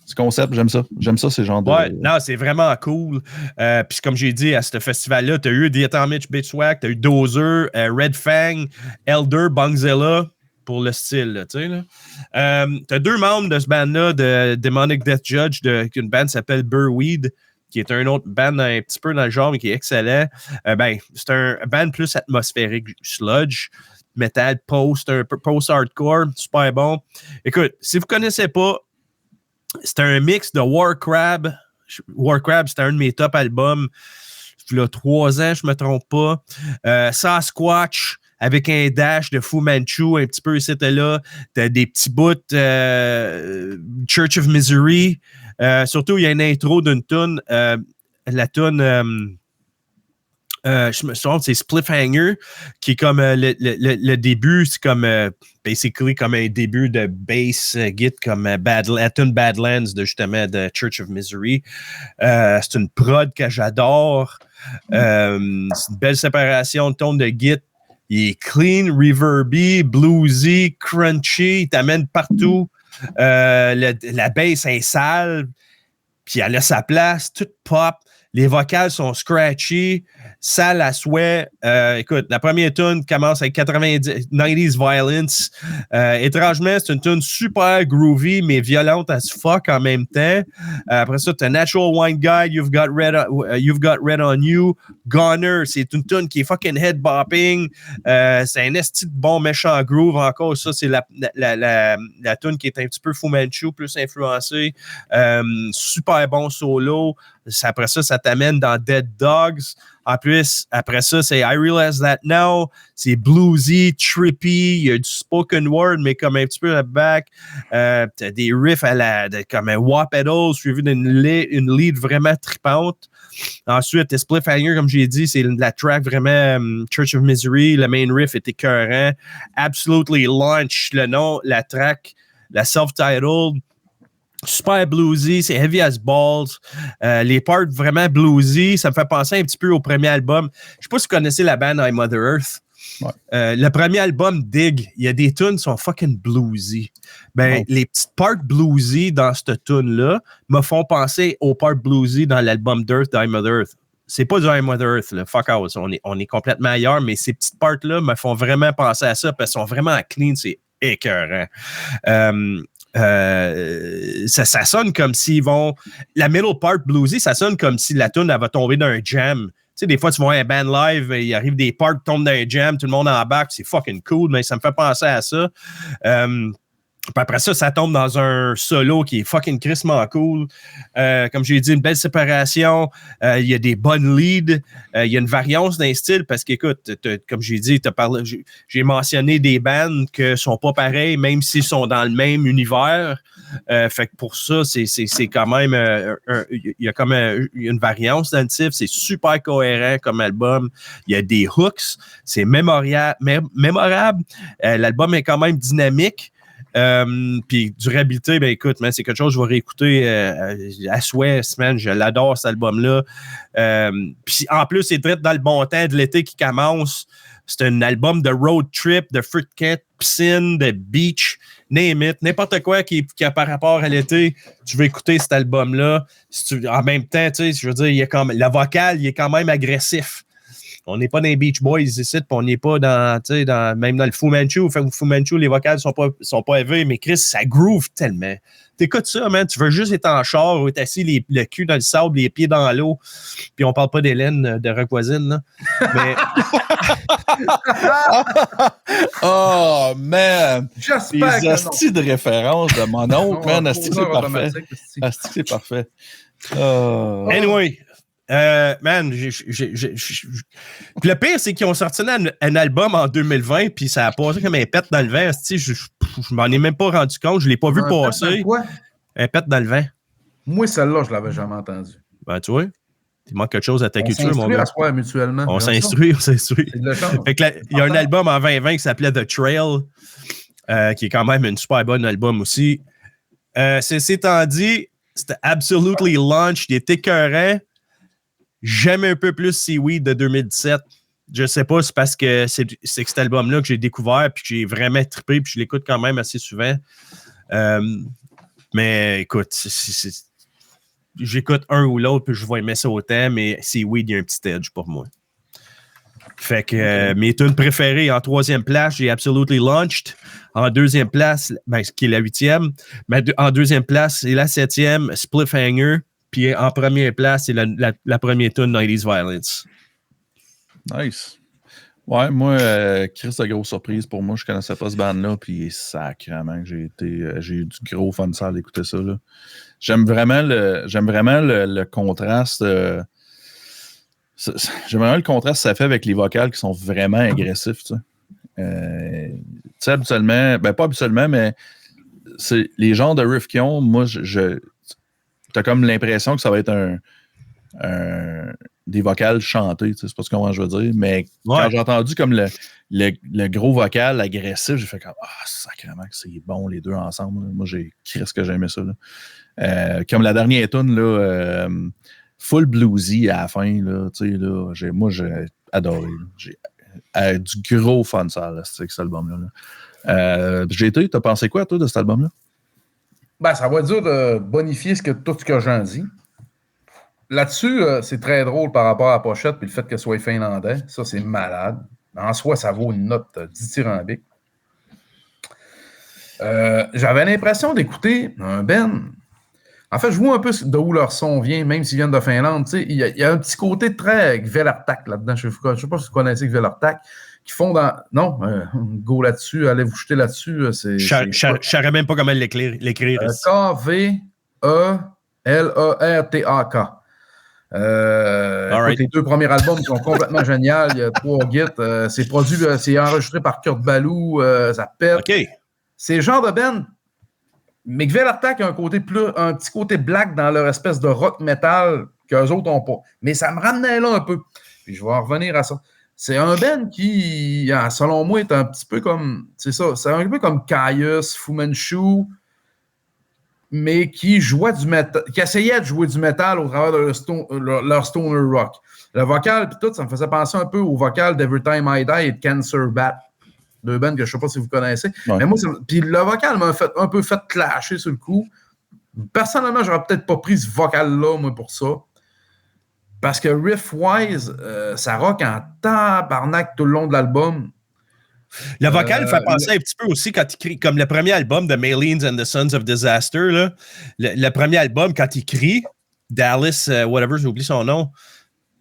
ce concept, j'aime ça. J'aime ça, ces genres de... Ouais, non, c'est vraiment cool. Puis comme j'ai dit, à ce festival-là, tu as eu The Atomic Bitch Wax, tu as eu Dozer, Red Fang, Elder, Bongzilla, pour le style, là, tu sais, là. T'as deux membres de ce band-là, de Demonic Death Judge, qu'une band s'appelle Burweed, qui est un autre band un petit peu dans le genre, mais qui est excellent. C'est un band plus atmosphérique, sludge, metal, un peu post-hardcore, super bon. Écoute, si vous ne connaissez pas, c'est un mix de Warcrab. Warcrab, c'était un de mes top albums. Il y a 3 ans, je ne me trompe pas. Sasquatch, avec un dash de Fu Manchu, un petit peu ici et là. T'as des petits bouts Church of Misery. Surtout, il y a une intro d'une toune. La toune, je me souviens, c'est Spliffhanger, qui est comme le début, c'est comme basically comme un début de bass git, comme la tune Badlands de Church of Misery. C'est une prod que j'adore. C'est une belle séparation de tone de git. Il est clean, reverby, bluesy, crunchy, il t'amène partout. La bass est sale, puis elle a sa place, toute pop. Les vocales sont scratchy, sale à souhait. Écoute, la première tune commence avec 90s violence. Étrangement, c'est une tune super groovy, mais violente as fuck en même temps. Après ça, t'as Natural Wine Guy, You've Got Red on You. Goner, c'est une tune qui est fucking head-bopping. C'est un esti de bon méchant groove encore. Ça, c'est la tune qui est un petit peu Fu Manchu, plus influencée. Super bon solo. Après ça t'amène dans Dead Dogs. En plus, après ça, c'est I Realize That Now. C'est bluesy, trippy. Il y a du spoken word, mais comme un petit peu à back. T'as des riffs comme un wah pedal, suivi d'une lead vraiment trippante. Ensuite, Spliffhanger, comme j'ai dit, c'est la track vraiment Church of Misery. Le main riff est écœurant. Absolutely Launch, le nom, la track, la self-titled. Super bluesy, c'est heavy as balls. Les parts vraiment bluesy, ça me fait penser un petit peu au premier album. Je sais pas si vous connaissez la band I Mother Earth. Ouais. Le premier album, Dig, il y a des tunes qui sont fucking bluesy. Les petites parts bluesy dans cette tune-là me font penser aux parts bluesy dans l'album Dirt d'I Mother Earth. C'est pas du I Mother Earth, là. Fuck out. On est complètement ailleurs, mais ces petites parts-là me font vraiment penser à ça parce qu'elles sont vraiment clean, c'est écœurant. Ça sonne comme s'ils vont... La middle part bluesy, ça sonne comme si la tune elle va tomber d'un jam. Tu sais, des fois, tu vois un band live, il arrive des parts, tombent dans un jam, tout le monde embarque, c'est fucking cool, mais ça me fait penser à ça. Puis après ça, ça tombe dans un solo qui est fucking crissement cool. Comme j'ai dit, une belle séparation. Il y a des bonnes leads. Il y a une variance d'un style parce qu'écoute, comme j'ai dit, j'ai mentionné des bands qui sont pas pareils, même s'ils sont dans le même univers. Fait que pour ça, c'est quand même... il y a comme une variance dans le titre. C'est super cohérent comme album. Il y a des hooks. C'est mémorable. L'album est quand même dynamique. Puis durabilité, ben écoute, man, c'est quelque chose que je vais réécouter à souhait, man, je l'adore cet album-là. Puis en plus, c'est très dans le bon temps de l'été qui commence. C'est un album de road trip, de fruitcake, piscine, de beach, name it, n'importe quoi qui a par rapport à l'été, tu veux écouter cet album-là. En même temps, tu sais, je veux dire, le vocal, il est quand même agressif. On n'est pas dans les Beach Boys ici, puis on n'est pas même dans le Fu Manchu. Fu Manchu, les vocales sont pas élevés, mais Chris, ça groove tellement. T'écoutes ça, man, tu veux juste être en char ou être assis le cul dans le sable, les pieds dans l'eau, puis on parle pas d'Hélène de Rock Voisine, là. Mais... oh, man! J'espère les astis de référence de mon oncle, man, asti, c'est parfait. Asti, c'est parfait. Anyway... man, le pire, c'est qu'ils ont sorti un album en 2020, puis ça a passé comme un pet dans le vent. Je m'en ai même pas rendu compte, je l'ai pas vu passer. Un pet dans le vent. Moi, celle-là, je l'avais jamais entendue. Ben, tu vois, il manque quelque chose à ta culture, mon gars. Mutuellement. On s'instruit. Fait que il y a un album en 2020 qui s'appelait The Trail, qui est quand même une super bonne album aussi. C'est étant dit, c'était absolutely launched, il était écœurant. J'aime un peu plus Seaweed de 2017. Je sais pas, c'est parce que c'est cet album-là que j'ai découvert puis que j'ai vraiment trippé puis je l'écoute quand même assez souvent. Mais écoute, j'écoute un ou l'autre puis je vais aimer ça autant, mais Seaweed, il y a un petit edge pour moi. Fait que mes tunes préférées, en 3e place, j'ai Absolutely Launched. En 2e place, qui est la 8e. Mais en 2e place, c'est la 7e, Spliffhanger. Puis en première place, c'est la première tune 90s Violence. Nice. Ouais, moi, Chris, de grosse surprise pour moi. Je connaissais pas ce band-là, puis sacrément que j'ai eu du gros fun sale d'écouter ça. Là. J'aime vraiment le contraste. J'aime vraiment le contraste que ça fait avec les vocales qui sont vraiment agressifs. Tu sais, habituellement, pas habituellement, mais c'est les genres de riffs qu'ils ont, moi, t'as comme l'impression que ça va être des vocales chantées, c'est pas ce que je veux dire, mais quand j'ai entendu comme le gros vocal agressif, j'ai fait comme sacrément que c'est bon les deux ensemble. Moi, qu'est-ce que j'aimais ça. Là. Comme la dernière tune, là, full bluesy à la fin, là, moi j'ai adoré. J'ai du gros fun ça, là, cet album-là. Là. GT, t'as pensé quoi, toi, de cet album-là? Ben, ça va être dur de bonifier tout ce que j'en dis. Là-dessus, c'est très drôle par rapport à la pochette et le fait qu'elle soit finlandais. Ça, c'est malade. En soi, ça vaut une note dithyrambique. J'avais l'impression d'écouter un band. En fait, je vois un peu d'où leur son vient, même s'ils viennent de Finlande. Il y a un petit côté très Gvelartak là-dedans. Je ne sais pas si vous connaissez Gvelartak. Qui font dans... Non, go là-dessus, allez vous jeter là-dessus. Je ne saurais même pas comment l'écrire. K-V-E-L-E-R-T-A-K. Right. Les deux premiers albums sont complètement géniaux. Il y a 3 gits. C'est enregistré par Kurt Ballou. Ça pète. Okay. C'est le genre de band. Mais Gvelartak a un petit côté black dans leur espèce de rock metal qu'eux autres n'ont pas. Mais ça me ramenait là un peu. Puis je vais en revenir à ça. C'est un band qui, selon moi, est un petit peu comme... C'est ça, c'est un peu comme Caius, Fu Manchu, mais qui jouait du métal, qui essayait de jouer du métal au travers de leur stoner rock. Le vocal, puis tout, ça me faisait penser un peu au vocal d'Every Time I Die et de Cancer Bat. 2 bands que je ne sais pas si vous connaissez. Ouais. Mais moi, puis le vocal m'a un peu fait clasher sur le coup. Personnellement, j'aurais peut-être pas pris ce vocal-là, moi, pour ça. Parce que riff-wise, ça rock en tabarnak tout le long de l'album. Le vocal fait penser un petit peu aussi quand il crie, comme le premier album de Maylene and the Sons of Disaster, là, le premier album, quand il crie, Dallas, whatever, j'ai oublié son nom,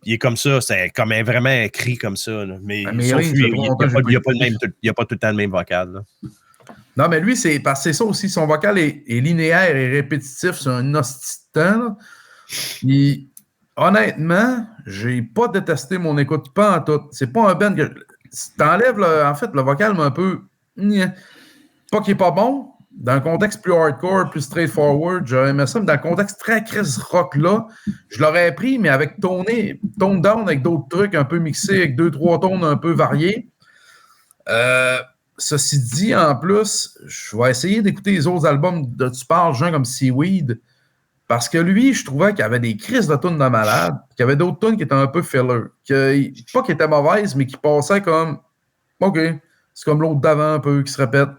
il est comme ça, c'est comme vraiment écrit comme ça. Là. Mais sauf Ring, lui, il n'y a pas tout le temps le même vocal. Là. Non, mais lui, c'est parce que c'est ça aussi. Son vocal est linéaire et répétitif sur un hostie de temps. Honnêtement, j'ai pas détesté mon écoute, pas en tout. C'est pas un band que... Si t'enlèves, en fait, le vocal m'a un peu... Pas qu'il est pas bon. Dans un contexte plus hardcore, plus straightforward, j'aurais aimé ça, mais dans le contexte très Chris rock là, je l'aurais pris, mais avec tone down, avec d'autres trucs un peu mixés, avec 2-3 tones un peu variés. Ceci dit, en plus, je vais essayer d'écouter les autres albums de tu parles, gens comme Seaweed, parce que lui, je trouvais qu'il y avait des crises de tunes de malade, qu'il y avait d'autres tunes qui étaient un peu filler, pas qui étaient mauvaises, mais qui passaient comme OK, c'est comme l'autre d'avant un peu qui se répète.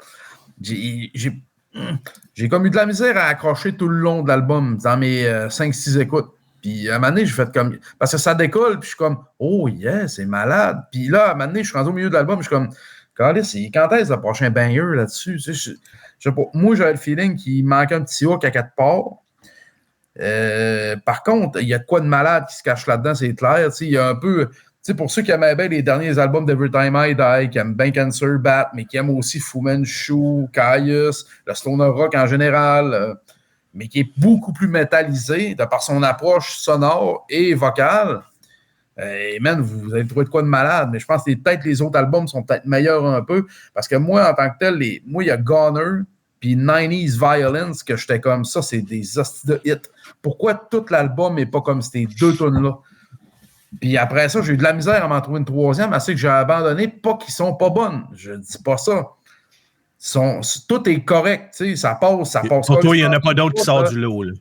J'ai comme eu de la misère à accrocher tout le long de l'album dans mes 5-6 écoutes. Puis à un moment donné, j'ai fait comme... Parce que ça décolle, puis je suis comme « Oh yeah, c'est malade! » Puis là, à un moment donné, je suis rendu au milieu de l'album, je suis comme « Quand est-ce le prochain banger là-dessus? » Tu sais, je sais pas. Moi, j'avais le feeling qu'il manquait un petit hook à quelque part. Par contre, il y a de quoi de malade qui se cache là-dedans, c'est clair. Tu sais, il y a un peu... Tu sais, pour ceux qui aimaient bien les derniers albums d'Every Time I Die, qui aiment bien Cancer Bat, mais qui aiment aussi Fu Manchu, Caius, le stoner rock en général, mais qui est beaucoup plus métallisé de par son approche sonore et vocale. Et man, vous avez trouvé de quoi de malade, mais je pense que peut-être les autres albums sont peut-être meilleurs un peu, parce que moi, en tant que tel, moi, il y a Goner puis 90s Violence, que j'étais comme ça, c'est des hosties de hits. Pourquoi tout l'album n'est pas comme ces deux tunes-là? Puis après ça, j'ai eu de la misère à m'en trouver une troisième, assez que j'ai abandonné. Pas qu'ils sont pas bonnes, je dis pas ça. Tout est correct, tu sais, ça passe. Pour toi, il n'y en a pas d'autres qui sortent du lot. Là.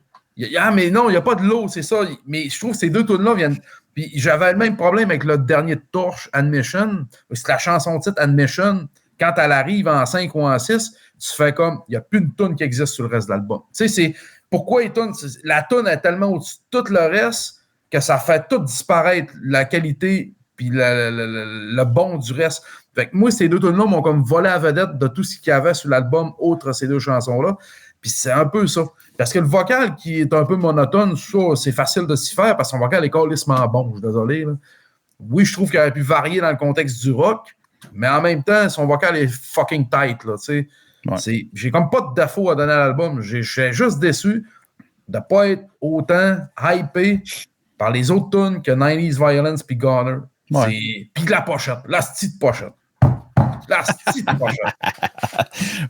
Mais non, il n'y a pas de lot, c'est ça. Mais je trouve que ces deux tunes-là viennent... Puis j'avais le même problème avec le dernier de Torche, Admission. C'est la chanson titre Admission. Quand elle arrive en 5 ou en 6, tu fais comme... Il n'y a plus une tune qui existe sur le reste de l'album. Tu sais, c'est... Pourquoi la tune est tellement au-dessus de tout le reste que ça fait tout disparaître la qualité puis le bon du reste. Fait que moi, ces deux tunes-là m'ont comme volé à vedette de tout ce qu'il y avait sur l'album, outre ces deux chansons-là. Puis c'est un peu ça. Parce que le vocal qui est un peu monotone, ça, c'est facile de s'y faire parce que son vocal est calissement bon. Je suis désolé. Là. Oui, je trouve qu'il aurait pu varier dans le contexte du rock, mais en même temps, son vocal est fucking tight. Là, tu sais. Ouais. J'ai comme pas de défaut à donner à l'album. J'ai juste déçu de ne pas être autant hypé par les autres tunes que 90s Violence puis Goner. Ouais. Puis la pochette. La petite pochette.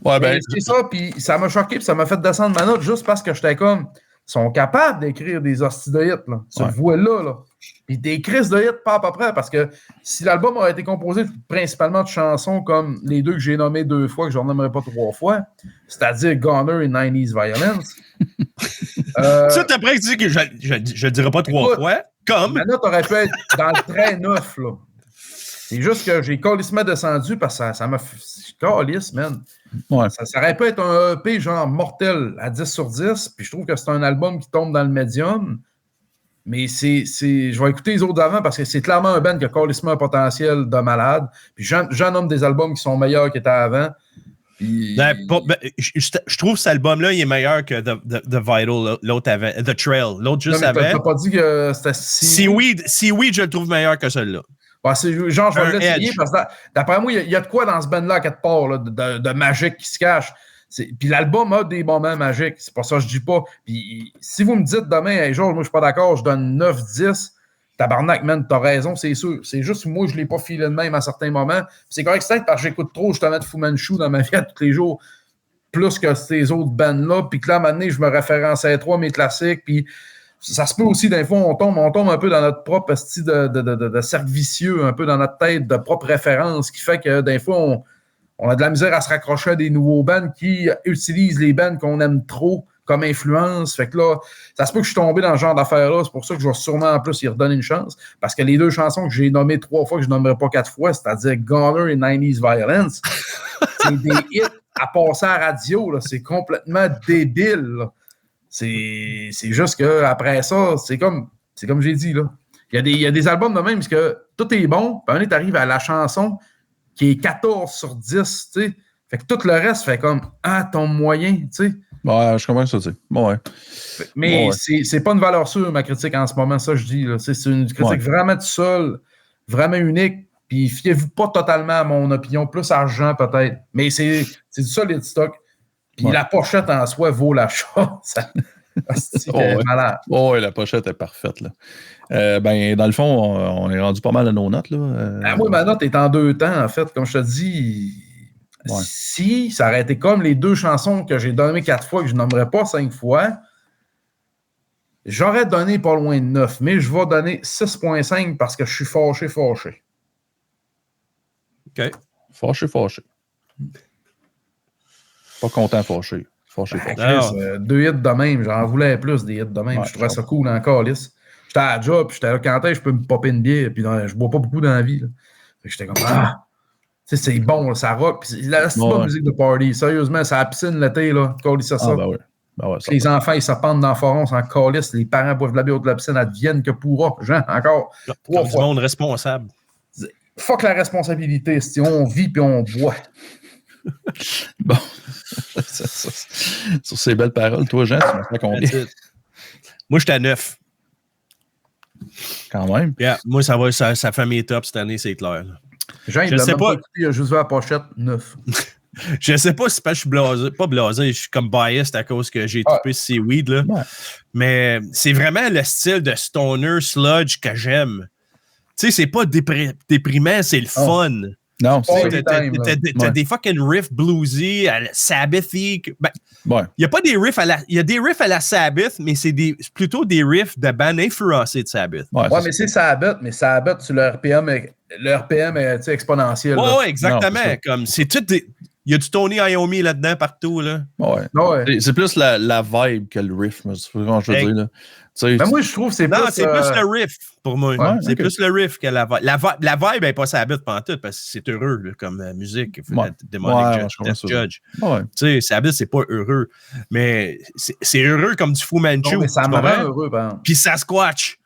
Ouais, ben, c'est ça, puis ça m'a choqué, puis ça m'a fait descendre ma note juste parce que j'étais comme... Ils sont capables d'écrire des hosties de hits, là. Ce voile-là, là. Puis des crises de hits, pas à peu près, parce que si l'album aurait été composé principalement de chansons comme les deux que j'ai nommées 2 fois, que je n'en nommerai pas 3 fois, c'est-à-dire Goner et 90s Violence. Ça, t'as après dit que je ne dirais pas 3 fois, comme... Ma note aurait pu être dans le très neuf, là. C'est juste que j'ai calissement descendu parce que ça m'a fait... Calisse, man. Ouais. Ça aurait pu être un EP genre mortel à 10 sur 10, puis je trouve que c'est un album qui tombe dans le médium. Mais je vais écouter les autres d'avant parce que c'est clairement un band qui a calissement un potentiel de malade. Puis j'en nomme des albums qui sont meilleurs qu'ils étaient avant. Puis... je trouve que cet album-là, il est meilleur que The Vital, l'autre avant, The Trail, l'autre juste avant. T'as pas dit que c'était Seaweed, je le trouve meilleur que celui-là. Ouais, genre, je vais l'essayer parce que d'après moi, il y a de quoi dans ce band-là à quelque part, là, de magique qui se cache. Puis l'album a des moments magiques, c'est pas ça que je dis pas. Puis si vous me dites demain, hey, genre, moi je suis pas d'accord, je donne 9-10, tabarnak, man, t'as raison, c'est sûr. C'est juste moi, je l'ai pas filé de même à certains moments. Puis c'est correct, c'est parce que j'écoute trop justement de Fu Manchu dans ma vie à tous les jours, plus que ces autres bands-là. Puis que là, à un moment donné, je me référence à 3 mes classiques, puis ça se peut aussi, d'un fois, on tombe un peu dans notre propre style de cercle vicieux, un peu dans notre tête de propre référence, qui fait que d'un fois, on a de la misère à se raccrocher à des nouveaux bands qui utilisent les bands qu'on aime trop comme influence. Fait que là, ça se peut que je suis tombé dans ce genre d'affaires-là. C'est pour ça que je vais sûrement en plus y redonner une chance. Parce que les deux chansons que j'ai nommées 3 fois, que je ne nommerai pas 4 fois, c'est-à-dire Goner et 90s Violence, c'est des hits à passer à la radio. Là. C'est complètement débile. Là. C'est juste qu'après ça, c'est comme j'ai dit, là. Il y a des albums de même, parce que tout est bon, puis on arrive à la chanson qui est 14 sur 10, tu sais. Fait que tout le reste fait comme, ton moyen, tu sais. Ouais, je comprends ça, tu sais. Ouais. Mais c'est pas une valeur sûre, ma critique en ce moment, ça je dis. Là. C'est une critique vraiment tout seul, vraiment unique. Puis fiez-vous pas totalement à mon opinion, plus argent peut-être. Mais c'est du solide stock. Puis la pochette en soi vaut l'achat. C'est malade. Oui, la pochette est parfaite. Là. Ben, dans le fond, on est rendu pas mal à nos notes. Là. Moi, ma note est en 2 temps, en fait. Comme je te dis, si ça aurait été comme les 2 chansons que j'ai données 4 fois, que je nommerais pas 5 fois, j'aurais donné pas loin de 9, mais je vais donner 6.5 parce que je suis fâché. OK. Fâché. Pas content, fâché. Fâché. 2 hits de même, j'en voulais plus des hits de même. Je trouvais ça cool encore, lisse. J'étais à la job, puis j'étais là, quand est-ce que je peux me popper une bière, puis je bois pas beaucoup dans la vie. Là. J'étais comme, c'est bon, là, ça rock. Puis c'est bonne musique de party. Sérieusement, c'est à la piscine l'été, là. Ça. Les enfants, ils se pendent dans le forum, c'est en calice. Les parents boivent de la bière de la piscine, elles deviennent que pourra. Jean, encore. 3 fois. Du monde responsable. Fuck la responsabilité, si on vit puis on boit. Bon. Sur ces belles paroles, toi, Jean, tu m'as fait combien? Moi, j'étais à 9. Quand même. Yeah, moi, ça fait mes tops cette année, c'est clair. Jean, il sais pas. Il a juste vu la pochette 9. Je sais pas si je suis blasé, pas blasé, je suis comme biased à cause que j'ai trippé ces weed, là. Ouais. Mais c'est vraiment le style de stoner sludge que j'aime. Tu sais, c'est pas déprimant, c'est le fun. Non, c'est t'as des fucking riffs bluesy, Sabbathy. Il y a pas des riffs il y a des riffs à la Sabbath, mais c'est plutôt des riffs de band influencés de Sabbath. Ouais, mais c'est Sabbath, sur le RPM est exponentiel. Ouais, exactement. Comme c'est tout des. Il y a du Tony Iommi là-dedans partout. Là. Ouais. C'est plus la vibe que le riff, c'est ce que je veux dire. Là. Ben moi, je trouve que c'est plus... Non, c'est plus le riff, pour moi. Ouais, c'est plus le riff que la vibe. La vibe n'est pas Sabbath pantoute, parce que c'est heureux là, comme musique. Demonic Judge. Tu sais, Sabbath, c'est pas heureux. Mais c'est heureux comme du Fu Manchu. Mais ça me rend heureux, Puis Sasquatch.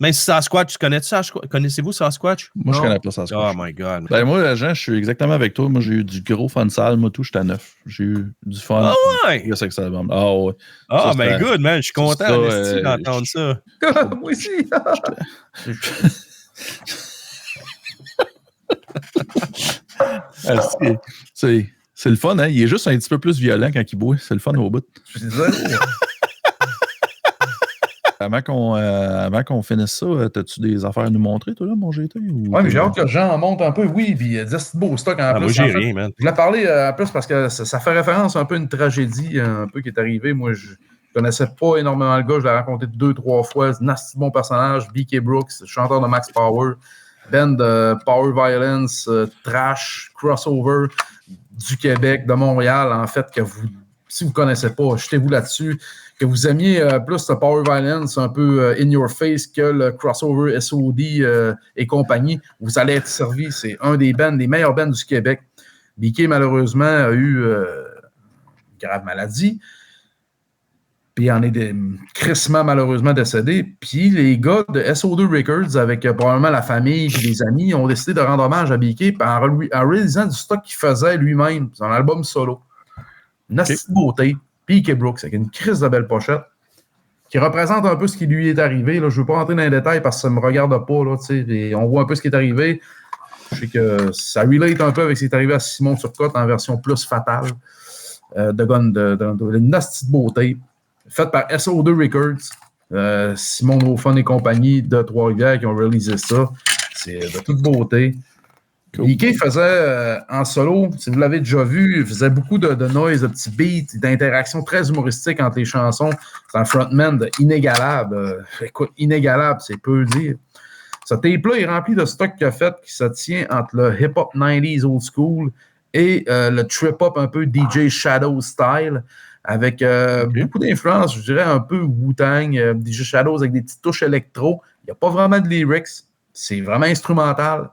Même si Sasquatch, connaissez-vous Sasquatch? Moi, je connais pas Sasquatch. Oh my God. Ben moi, Jean, je suis exactement avec toi. Moi, j'ai eu du gros fun sale. Moi, tout, j'étais à 9. J'ai eu du fun. Ah ouais? C'est que ça album. Ah ouais. Ah, mais good, man. Je suis content d'entendre ça. Moi aussi. C'est le fun, hein? Il est juste un petit peu plus violent quand il boit. C'est le fun au bout. Je suis désolé. Avant qu'on finisse ça, as-tu des affaires à nous montrer, toi, là, mon GT? Oui, mais j'ai hâte que Jean monte un peu. Oui, puis il y a ce beau stock en plus. Moi, j'ai rien, man. Je voulais parler en plus parce que ça fait référence un peu à une tragédie un peu qui est arrivée. Moi, je connaissais pas énormément le gars. Je l'ai rencontré 2-3 fois. C'est un nasty bon personnage. B.K. Brooks, chanteur de Max Power. Band de Power Violence, Trash, Crossover du Québec, de Montréal, en fait, que si vous ne connaissez pas, jetez-vous là-dessus. Que vous aimiez plus le Power Violence un peu in your face que le crossover SOD et compagnie, vous allez être servi. C'est un des meilleurs bands du Québec. BK, malheureusement, a eu une grave maladie. Puis il en est crissement, malheureusement, décédé. Puis les gars de SO2 Records, avec probablement la famille et les amis, ont décidé de rendre hommage à BK en réalisant du stock qu'il faisait lui-même, son album solo. Une petite beauté. P.K. Brooks, avec une crise de belle pochette, qui représente un peu ce qui lui est arrivé. Là. Je ne veux pas rentrer dans les détails parce que ça ne me regarde pas. Là, et on voit un peu ce qui est arrivé. Je sais que ça relate un peu avec ce qui est arrivé à Simon Turcotte en version plus fatale de une petite beauté, faite par SO2 Records. Simon Beaufon et compagnie de Trois-Rivières qui ont réalisé ça. C'est de toute beauté. Cool. Ike faisait en solo, si vous l'avez déjà vu, il faisait beaucoup de noise, de petits beats, d'interactions très humoristiques entre les chansons. C'est un frontman inégalable. Écoute, inégalable, c'est peu dire. Ce tape-là est rempli de stock qu'il a fait qui se tient entre le hip-hop 90s old school et le trip-hop un peu DJ Shadow style, avec beaucoup d'influence, je dirais un peu Wu-Tang, DJ Shadows avec des petites touches électro. Il n'y a pas vraiment de lyrics, c'est vraiment instrumental.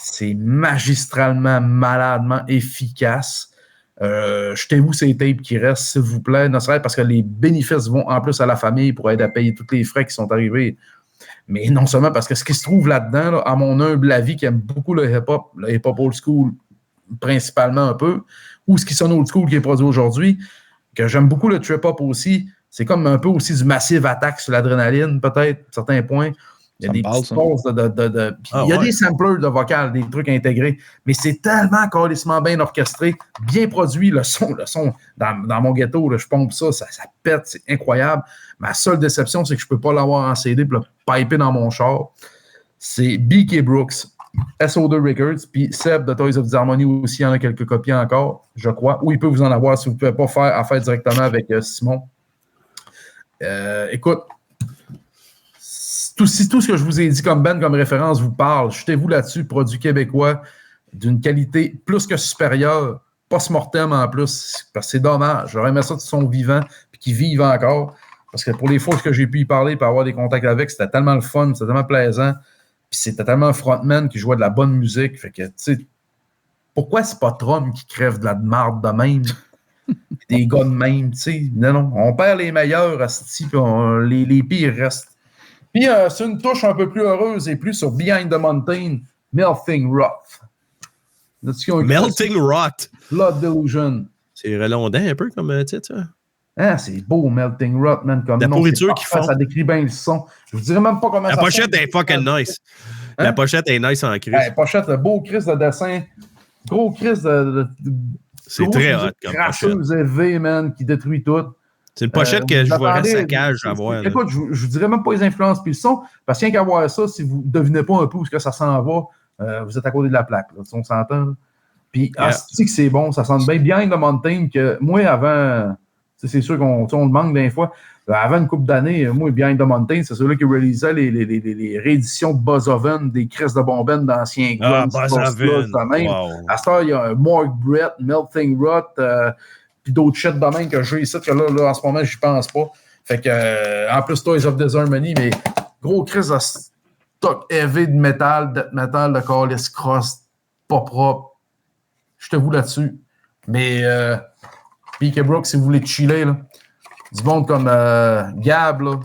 C'est magistralement, maladement efficace. Jetez-vous ces tapes qui restent, s'il vous plaît, ne serait-ce parce que les bénéfices vont en plus à la famille pour aider à payer tous les frais qui sont arrivés. Mais non seulement parce que ce qui se trouve là-dedans, là, à mon humble avis, qui aime beaucoup le hip-hop old school, principalement un peu, ou ce qui sonne old school qui est produit aujourd'hui, que j'aime beaucoup le trip-hop aussi. C'est comme un peu aussi du massive attack sur l'adrénaline, peut-être, à certains points. Il y a des petites pauses il y a des samplers de vocal, des trucs intégrés, mais c'est tellement calissement bien orchestré, bien produit, le son dans mon ghetto, là, je pompe ça pète, c'est incroyable. Ma seule déception, c'est que je ne peux pas l'avoir en CD pour le piper dans mon char. C'est B.K. Brooks, SO2 Records, puis Seb de Toys of Disharmony aussi, il y en a quelques copies encore, je crois, ou il peut vous en avoir si vous ne pouvez pas faire affaire directement avec Simon. Écoute, tout ce que je vous ai dit comme référence vous parle, jetez-vous là-dessus, produit québécois d'une qualité plus que supérieure, post-mortem en plus, parce que c'est dommage. J'aurais aimé ça qu'ils sont vivants et qu'ils vivent encore, parce que pour les fois que j'ai pu y parler et avoir des contacts avec, c'était tellement le fun, c'était tellement plaisant, puis c'était tellement un frontman qui jouait de la bonne musique, fait que, tu sais, pourquoi c'est pas Trump qui crève de la marde de même? Des gars de même, tu sais, non, on perd les meilleurs, puis les pires restent. Puis, c'est une touche un peu plus heureuse et plus sur Behind the Mountain, Melting Rot. Melting Rot. Blood Delusion. C'est redondant un peu comme titre, ça. Ah, c'est beau, Melting Rot, man. Comme la pourriture qu'ils font. Ça décrit bien le son. Je vous dirais même pas comment la ça pochette est fucking nice. Hein? La pochette est nice en crise. La pochette, le beau crise de dessin. Gros crise de c'est très hot comme crasseuse élevée, man, qui détruit tout. C'est une pochette que je vois saccage à voir. Écoute, je vous dirais même pas les influences puis le son, parce qu'il y a qu'à voir ça, si vous ne devinez pas un peu où est-ce que ça s'en va, vous êtes à côté de la plaque. Là, on s'entend. Là. Puis, que c'est bon, ça sent bien. Behind the Mountain, que moi, avant, c'est sûr qu'on le manque des fois. Avant une couple d'années, moi, Behind the Mountain, c'est ceux-là qui réalisaient les rééditions de Buzzoven, des crises de bomben d'anciens gars. Buzzoven. Wow. À ce temps, il y a un Morgue Brett, Melting Rot, puis d'autres shit de même que j'ai ici, que là, en ce moment, j'y pense pas. Fait que, en plus, Toys of Disharmony, mais gros crise de stock heavy de métal, death metal, de calice cross, pas propre. Je te vous là-dessus. Mais, B.K. Brooks, si vous voulez chiller, là, du monde comme Gab, là,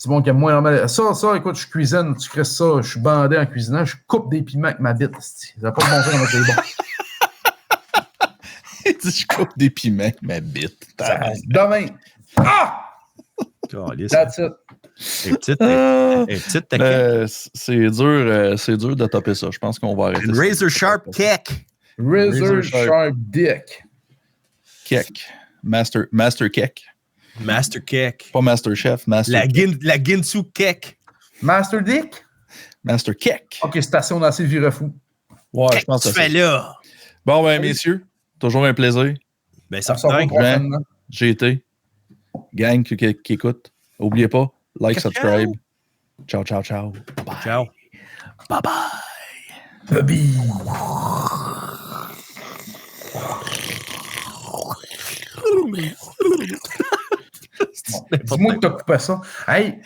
du monde qui aime moins normal. Ça, écoute, je cuisine, tu crées ça, je suis bandé en cuisinant, je coupe des piments avec ma bite. Ça n'a pas de bon sens dans c'est bon. Il dit, je coupe des piments avec ma bite. Demain. Ah! That's it. C'est dur de topper ça. Je pense qu'on va arrêter. Razor Sharp Keck. Razor Sharp Dick. Keck. Master Keck. Master Keck. Pas Master Chef, Master la Ginsu Keck. Master Dick? Master Keck. OK, station d'assez virefou. Ouais, je pense que c'est ça. Là? Bon, ben, messieurs, toujours un plaisir. Ben, ça me GT. Gang qui écoute. N'oubliez pas, like, subscribe. Ciao, ciao, ciao. Bye. Ciao. Bye bye. Baby. Dis-moi que t'as coupé ça. Hey!